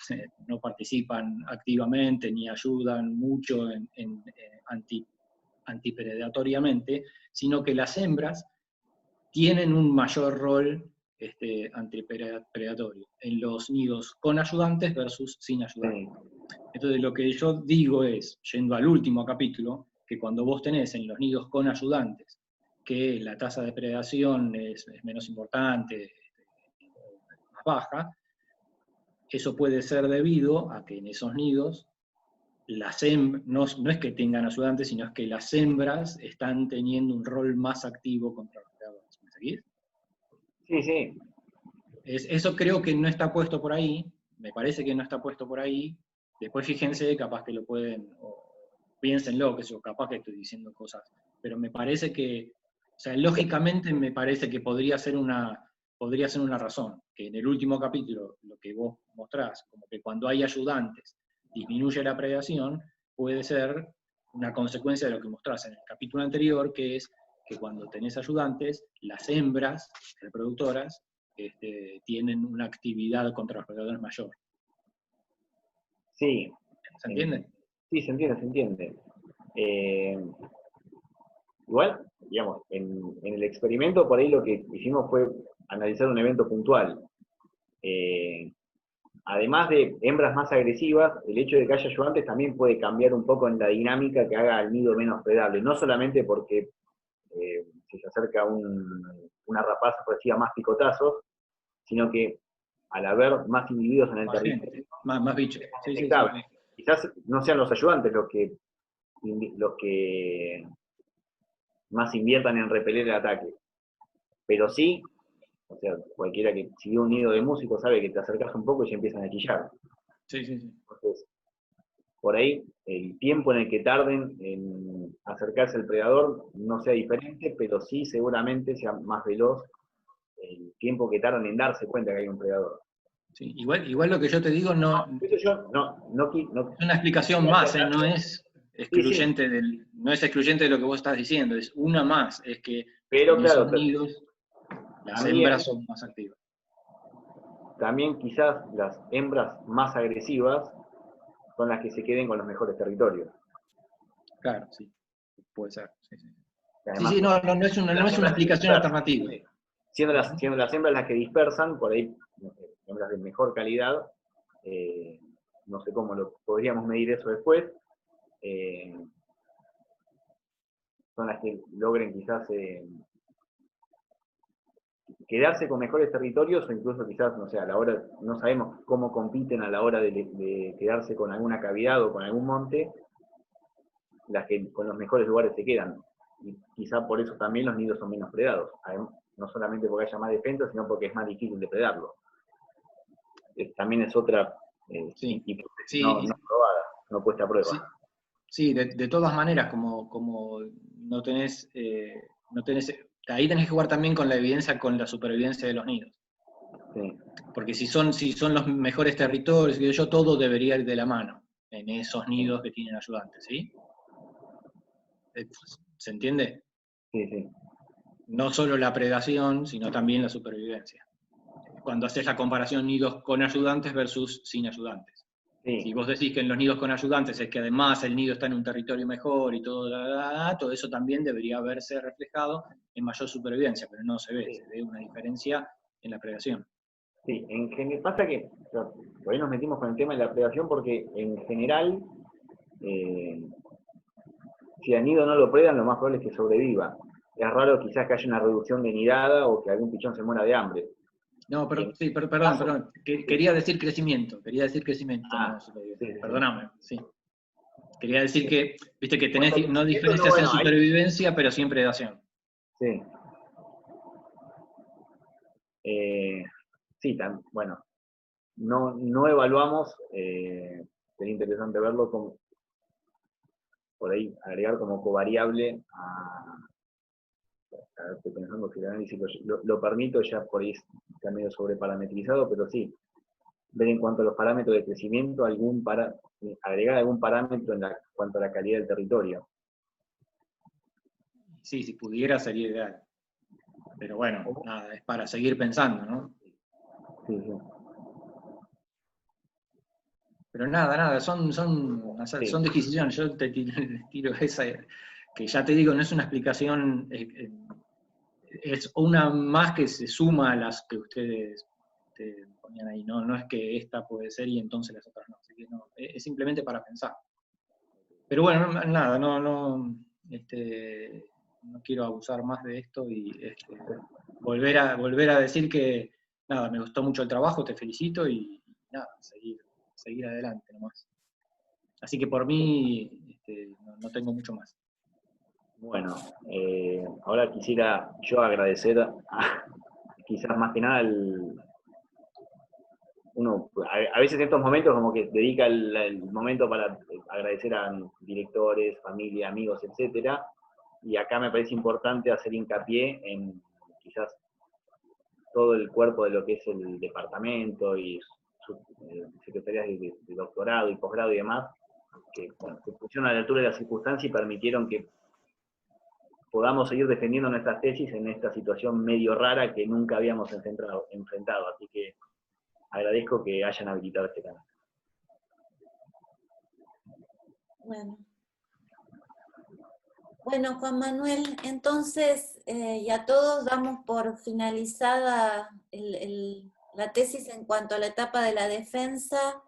no participan activamente ni ayudan mucho antipredatoriamente, sino que las hembras tienen un mayor rol antipredatorio en los nidos con ayudantes versus sin ayudantes. Sí. Entonces lo que yo digo es, yendo al último capítulo, que cuando vos tenés en los nidos con ayudantes que la tasa de predación es menos importante, más baja, eso puede ser debido a que en esos nidos no es que tengan ayudantes, sino es que las hembras están teniendo un rol más activo contra los predadores. ¿Me seguís? Sí, sí. Eso creo que no está puesto por ahí, me parece que no está puesto por ahí. Después fíjense, capaz que lo pueden, o piénsenlo, que yo capaz que estoy diciendo cosas, pero me parece que, o sea, lógicamente me parece que podría ser una razón, que en el último capítulo, lo que vos mostrás, como que cuando hay ayudantes disminuye la predación, puede ser una consecuencia de lo que mostrás en el capítulo anterior, que es que cuando tenés ayudantes, las hembras reproductoras tienen una actividad contra los predadores mayor. Sí. ¿Se entiende? Sí, se entiende. Igual, digamos, en el experimento por ahí lo que hicimos fue analizar un evento puntual. Además de hembras más agresivas, el hecho de que haya ayudantes también puede cambiar un poco en la dinámica que haga al nido menos predable. No solamente porque si se acerca una rapaz reciba más picotazos, sino que al haber más individuos en el territorio, más bichos. Sí. Quizás no sean los ayudantes los que más inviertan en repeler el ataque, pero sí, o sea, cualquiera que sigue un nido de músicos sabe que te acercas un poco y ya empiezan a chillar. Sí. Entonces, por ahí, el tiempo en el que tarden en acercarse al predador no sea diferente, pero sí seguramente sea más veloz el tiempo que tardan en darse cuenta que hay un predador. Sí, igual lo que yo te digo no es una explicación más, no es excluyente sí. no es excluyente de lo que vos estás diciendo, es una más, es que pero, en claro, esos nidos las también, hembras son más activas. También quizás las hembras más agresivas son las que se queden con los mejores territorios. Claro, sí, puede ser. Sí. Además, Sí, no es una explicación alternativa. Siendo las hembras las que dispersan, por ahí, hembras de mejor calidad, no sé cómo lo podríamos medir eso después, son las que logren quizás quedarse con mejores territorios, o incluso quizás, no sé, a la hora, no sabemos cómo compiten a la hora de quedarse con alguna cavidad o con algún monte, las que con los mejores lugares se quedan. Y quizá por eso también los nidos son menos predados. Además, no solamente porque haya más defensa, sino porque es más difícil depredarlo. También es otra hipótesis no probada, no puesta a prueba. Sí, de todas maneras, como no tenés, ahí tenés que jugar también con la evidencia, con la supervivencia de los nidos. Sí. Porque si son los mejores territorios, todo debería ir de la mano en esos nidos que tienen ayudantes, ¿sí? ¿Se entiende? Sí. No solo la predación, sino también la supervivencia. Cuando haces la comparación nidos con ayudantes versus sin ayudantes. Sí. Si vos decís que en los nidos con ayudantes es que además el nido está en un territorio mejor y todo, todo eso también debería verse reflejado en mayor supervivencia, pero no se ve, se ve una diferencia en la predación. Sí, pasa que, por ahí nos metimos con el tema de la predación porque en general, si al nido no lo predan, lo más probable es que sobreviva. Es raro quizás que haya una reducción de nidada o que algún pichón se muera de hambre. No, perdón. Quería decir crecimiento. No supervivencia. Sí. Perdóname, sí. Quería decir que, viste que tenés no diferencias en supervivencia, pero sí en predación. Sí. Sí, bueno. No evaluamos, sería interesante verlo como, por ahí, agregar como covariable estoy pensando que el análisis lo permito, ya por ahí está medio sobreparametrizado, pero sí, ver en cuanto a los parámetros de crecimiento, agregar algún parámetro en cuanto a la calidad del territorio. Sí, si pudiera sería ideal. Pero bueno, nada, es para seguir pensando, ¿no? Sí. Pero nada, son decisiones. Yo te tiro esa, que ya te digo, no es una explicación es una más que se suma a las que ustedes ponían ahí, no es que esta puede ser y entonces las otras no, así que no, es simplemente para pensar. Pero bueno, nada, no quiero abusar más de esto y volver a decir que, nada, me gustó mucho el trabajo, te felicito y nada, seguir adelante nomás. Así que por mí no tengo mucho más. Bueno, ahora quisiera yo agradecer, quizás más que nada, uno a veces en estos momentos como que dedica el momento para agradecer a directores, familia, amigos, etcétera, y acá me parece importante hacer hincapié en quizás todo el cuerpo de lo que es el departamento y secretarías de doctorado y posgrado y demás, que bueno, se pusieron a la altura de las circunstancias y permitieron que podamos seguir defendiendo nuestras tesis en esta situación medio rara que nunca habíamos enfrentado. Así que agradezco que hayan habilitado este canal. Bueno, Juan Manuel, entonces ya todos damos por finalizada la tesis en cuanto a la etapa de la defensa,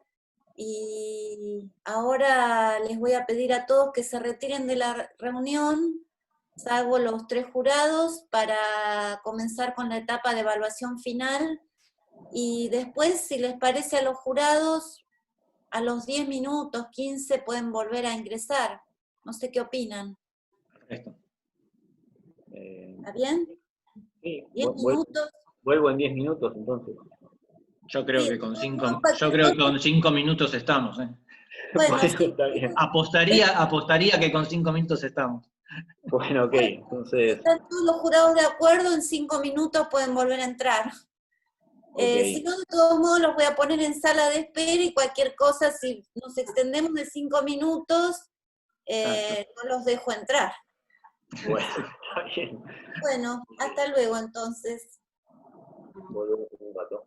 y ahora les voy a pedir a todos que se retiren de la reunión, salvo los 3 jurados, para comenzar con la etapa de evaluación final, y después, si les parece a los jurados, a los 10 minutos, 15, pueden volver a ingresar. No sé qué opinan. Perfecto. ¿Está bien? Sí, 10 minutos. vuelvo en 10 minutos entonces. Yo creo Sí, que con 5 no, minutos estamos. Bueno, sí, Está bien. Apostaría que con 5 minutos estamos. Bueno, ok, si entonces, están todos los jurados de acuerdo, en 5 minutos pueden volver a entrar. okay. Si no, de todos modos los voy a poner en sala de espera, y cualquier cosa, si nos extendemos de 5 minutos, no los dejo entrar. Bueno, está bien. Bueno, hasta luego entonces. Volvemos en un rato.